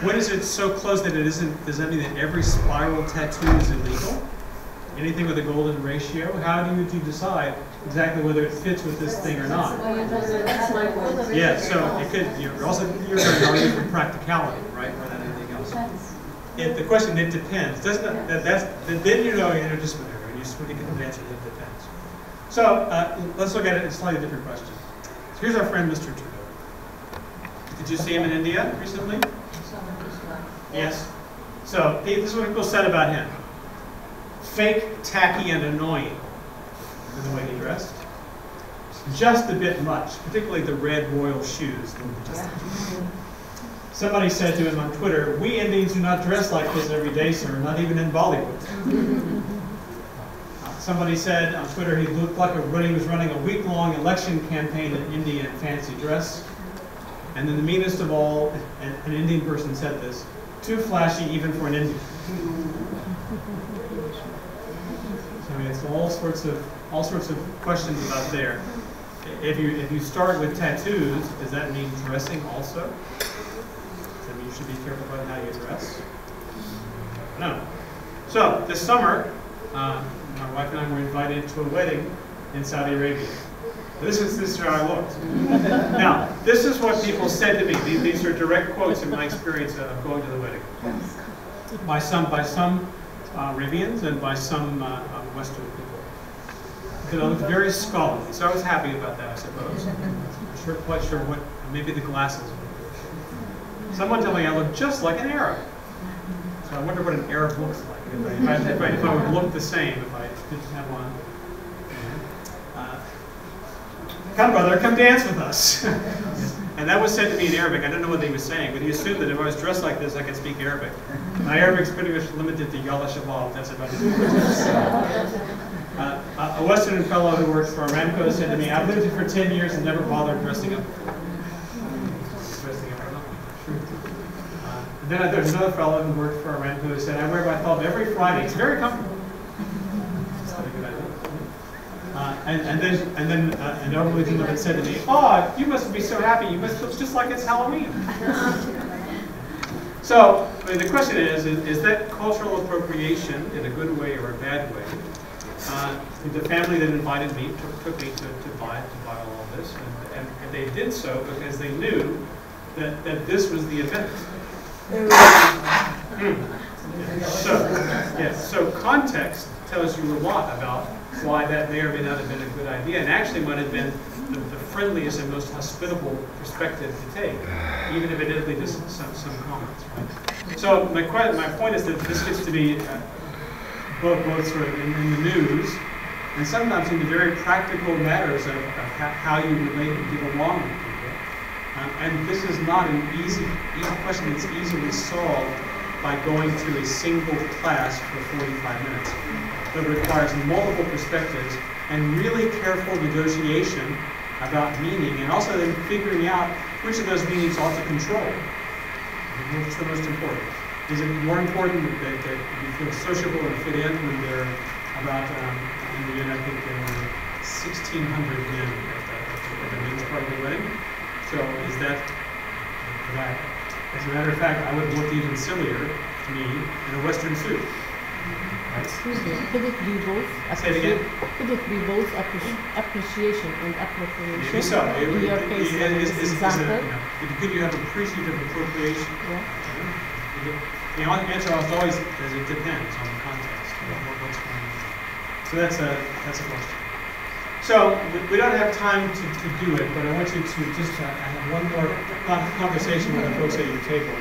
when is it so close that it isn't, does that mean that every spiral tattoo is illegal? Anything with a golden ratio? How do you decide exactly whether it fits with this thing or not? Yeah, so it could, you're going to argue for practicality, right, more than anything else. The question, it depends. Doesn't then you know interdisciplinary, and you sort of get the answer, it depends. So let's look at it in a slightly different question. So here's our friend, Mr. Trudeau. Did you see him in India recently? Yes. So this is what people said about him. Fake, tacky, and annoying in the way he dressed. Just a bit much, particularly the red royal shoes. Somebody said to him on Twitter, "We Indians do not dress like this every day, sir, not even in Bollywood." Somebody said on Twitter he looked like he was running a week-long election campaign in India in fancy dress. And then the meanest of all, an Indian person said this, "Too flashy even for an Indian." So I mean, it's all sorts of questions about there. If you start with tattoos, does that mean dressing also? Does that mean you should be careful about how you dress? No. So this summer, my wife and I were invited to a wedding in Saudi Arabia. This is how I looked. Now, this is what people said to me. These are direct quotes in my experience of going to the wedding. By some Arabians and by some Western people. Because I looked very scholarly, so I was happy about that, I suppose. I'm quite sure what, maybe the glasses. Someone told me I look just like an Arab. So I wonder what an Arab looks like. If I would look the same if I didn't have one. Come, brother, come dance with us. And that was said to me in Arabic. I don't know what he was saying, but he assumed that if I was dressed like this, I could speak Arabic. My Arabic's pretty much limited to Yalla Shabab. That's about it. A Western fellow who works for Aramco said to me, "I've lived here for 10 years and never bothered dressing up before." Dressing up, then there's another fellow who worked for Aramco who said, "I wear my thumb every Friday. It's very comfortable." That's not a good idea. And then an elderly gentleman said to me, "Oh, you must be so happy. You must look just like it's Halloween." So I mean, the question is that cultural appropriation in a good way or a bad way? the family that invited me took me to buy all of this, and they did so because they knew that this was the event. So context tells you a lot about why that may or may not have been a good idea, and actually might have been the friendliest and most hospitable perspective to take, even if it did lead to some comments. Right? So my point is that this gets to be both sort of in the news, and sometimes in the very practical matters of how you relate and get along with people. And this is not an easy question that's easily solved by going to a single class for 45 minutes. It requires multiple perspectives and really careful negotiation about meaning, and also then figuring out which of those meanings ought to control. What's the most important? Is it more important that you feel sociable and fit in when there are about, in the end, I think there were 1,600 men at the men's part of the wedding? So is that, as a matter of fact, I would have looked even sillier to me in a Western suit. Excuse me, could it be both? Say it again? Could it be both appreciation and appropriation? Maybe so. In your case, example? Could you have appreciative appropriation? Yeah. The answer always is it depends on the context. What's going on. So that's a question. So we don't have time to do it, but I want you to just have one more conversation with the folks at your table.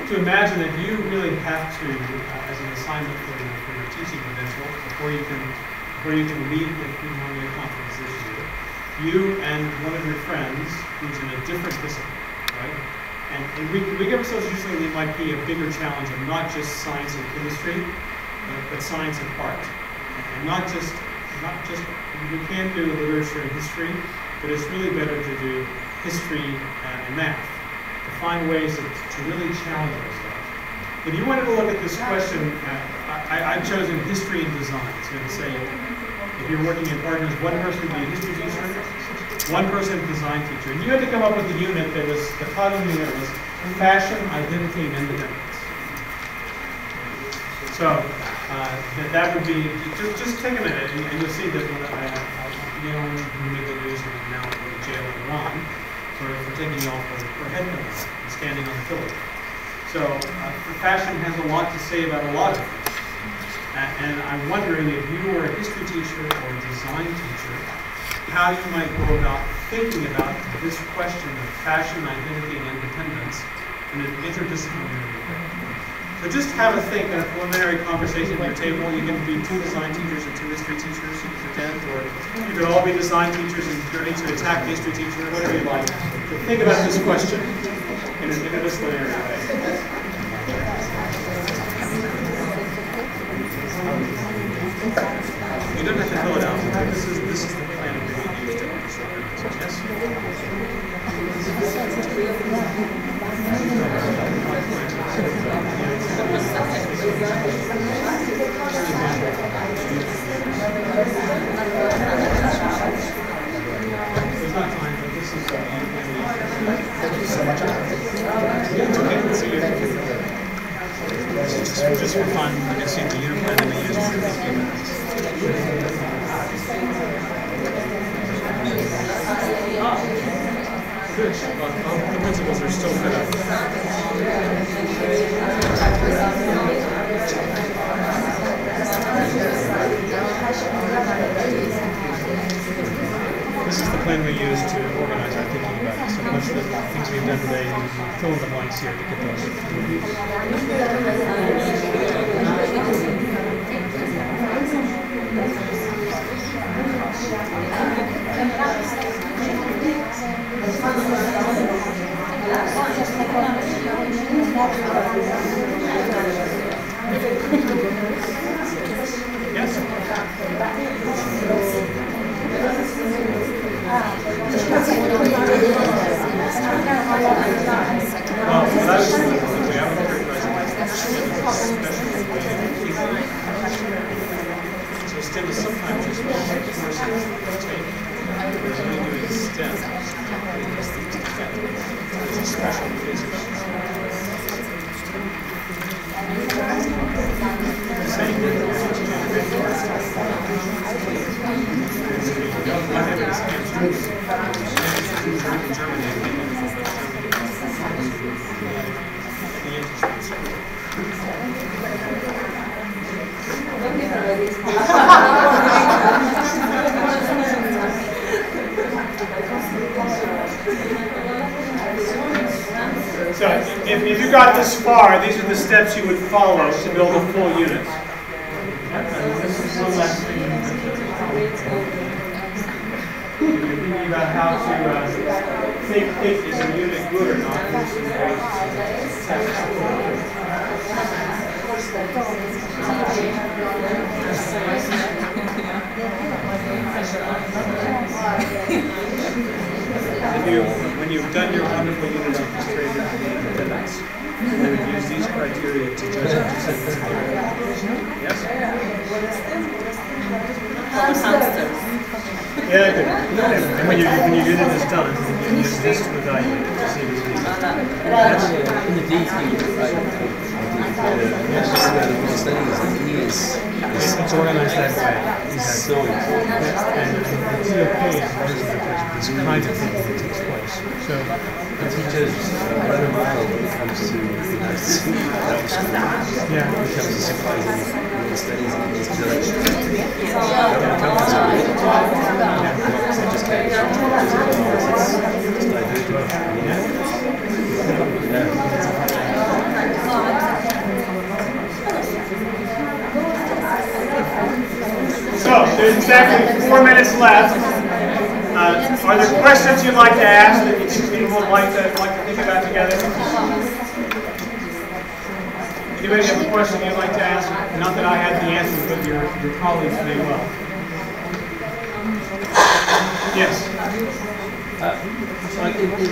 To imagine that you really have to, as an assignment for your teaching credential, before you can lead the Humanities conference this year, you and one of your friends who's in a different discipline, right? And we give ourselves usually in the MYP a bigger challenge of not just science and chemistry, but science and art, and not just we can do literature and history, but it's really better to do history and math. To find ways to really challenge ourselves. If you wanted to look at this question, I've chosen history and design. So to say, if you're working in partners, one person would be a history teacher, one person a design teacher. And you had to come up with a unit that was, the title of the unit was Fashion, Identity, and Independence. So that would be, just take a minute, and you'll see that who made the news and now go to jail in Iran. For taking off her head covers and standing on the pillow. So fashion has a lot to say about a lot of things. And I'm wondering if you were a history teacher or a design teacher, how you might go about thinking about this question of fashion, identity, and independence in an interdisciplinary way. So just have a think in a preliminary conversation at your table. You can be 2 design teachers and 2 history teachers who pretend, or you could all be design teachers and journey to attack the history teacher, or whatever you like. So think about this question in an interdisciplinary way. You don't have to fill it out. This is the plan that we used to organize. Thank you so much. It's okay. See you. Just for fun, you can see the unit plan that we used for this unit. Good. The principals are still fed up. This is the plan we use to organize our thinking about it. So most of the things we've done today, you fill in the blanks here to get those. Yes. So STEM is sometimes just one course take. We're only doing STEM. It's a special physics. Same with teaching integrated arts. So if you got this far, these are the steps you would follow to build a full unit. This is one last thing. You're thinking about how to think is a unit good or not. When you've done your wonderful unit orchestrated attendance, you would use these criteria to judge it. Yes? Yeah, good. And when your unit is done, you use this to evaluate it to see if it's in the DT, right? It's organized that way. It's so important. And the TOK is a version of this kind of thing that takes place. So the teachers run a mile when it comes to yeah, when it comes to supervising the studies in these directions. They just can't So, there's exactly 4 minutes left. Are there questions you'd like to ask that you think people would like to think about together? Anybody have a question you'd like to ask? Not that I had the answer, but your colleagues may well. Yes?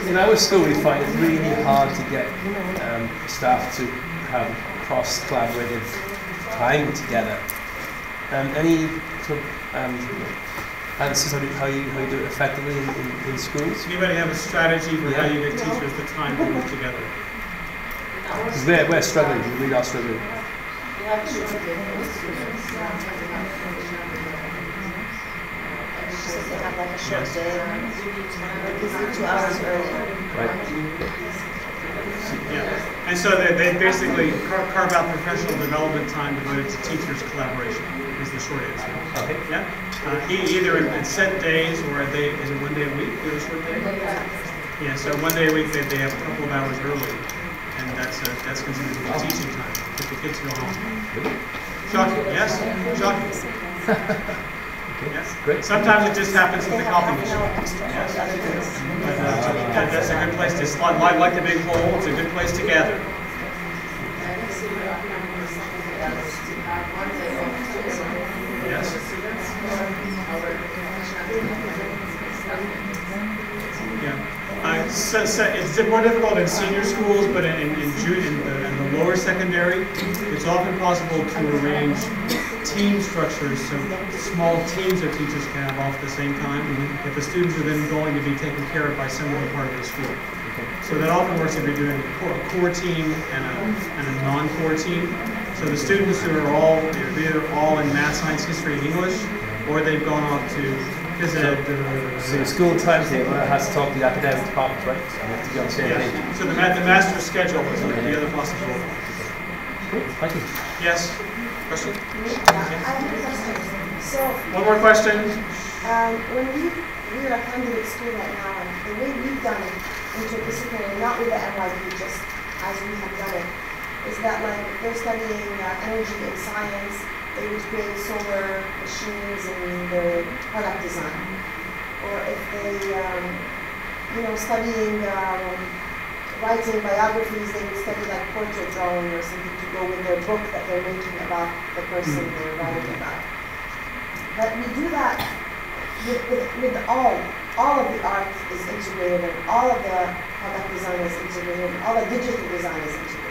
In our school, we find it really hard to get staff to have cross-collaborative time together. Any sort of answers on how you do it effectively in schools? Does anybody have a strategy for how you get teachers the time to work together? Because we're struggling, we really are struggling. They have like a short day, or 2 hours earlier. Right. Yeah, and so they basically carve out professional development time devoted to teachers' collaboration. Is the short answer. Okay. Yeah. Either in set days or is it 1 day a week? Do a short day? Yeah. So 1 day a week they have a couple of hours early, and that's considered to be teaching time. If the kids go home. Shocking. Yes. Shocking. Yes. Great. Sometimes it just happens with the coffee machine. Yes. But that's a good place to slide. Like the big hole, it's a good place to gather. Yes. Yeah. So it's more difficult in senior schools, but in the lower secondary, it's often possible to arrange team structures so small teams of teachers can have off at the same time if the students are then going to be taken care of by some other part of the school. So that often works if you're doing a core team and a non-core team. So the students who are they're either all in math, science, history, and English, or they've gone off to phys ed. So the school timetable has to talk to the academic department, right? So they have to be on the same page. So the master schedule is the other possibility. Cool. Thank you. Yes. Question? I have a question. So one more question. When we're a candidate school right now, and the way we've done interdisciplinary, not with the MYP, just as we have done it, is that like if they're studying energy and science, they would create solar machines and the product design. Or if they, studying writing biographies, they would study like portrait drawing or something to go with their book that they're making about the person they're writing about. But we do that with all of the art is integrated, and all of the product design is integrated, and all the digital design is integrated.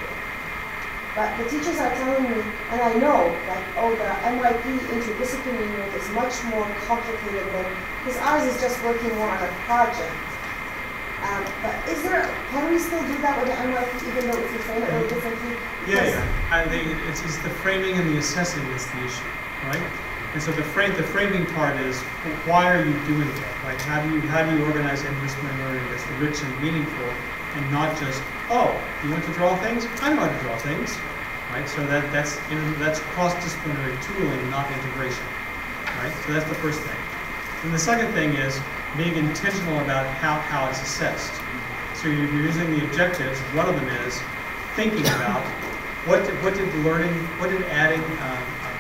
But the teachers are telling me, and I know that, the MYP interdisciplinary unit is much more complicated because ours is just working more on a project. But can we still do that with the MYP, even though if we frame it a little differently? Yeah. I think it's the framing and the assessing that's the issue, right? And so the framing part is, why are you doing that? right? How do you organize interdisciplinary learning that's rich and meaningful, and not just, oh, you want to draw things? I know how to draw things, right? So that's cross-disciplinary tooling, not integration, right? So that's the first thing. And the second thing is being intentional about how it's assessed. So you're using the objectives. One of them is thinking about what did adding a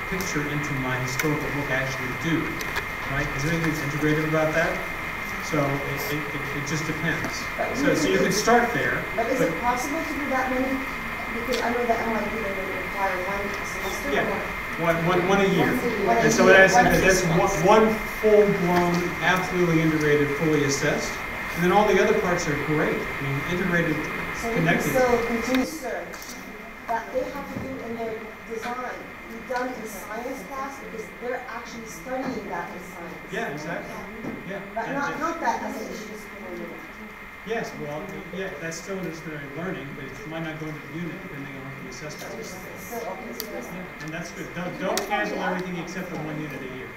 picture into my historical book actually do, right? Is there anything that's integrative about that? So it just depends. So you can start there. But is it possible to do that many? Because I know that MYP they require one semester. Yeah, one a year. And so that's one full-blown, absolutely integrated, fully assessed. And then all the other parts are great. I mean, integrated, connected. So we can still continue search that they have to do in their design be done in science class because they're actually studying that in science. Yeah, exactly. Yeah. But not that as an interdisciplinary. Yes, well, yeah, that's still interdisciplinary learning, but it might not go into the unit depending on what the assessment is. Yeah, and that's good. Don't cancel everything except for 1 unit a year.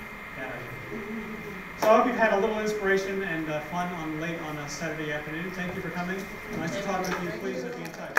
So I hope you've had a little inspiration and fun on a Saturday afternoon. Thank you for coming. Nice to talk with you. Please be in touch.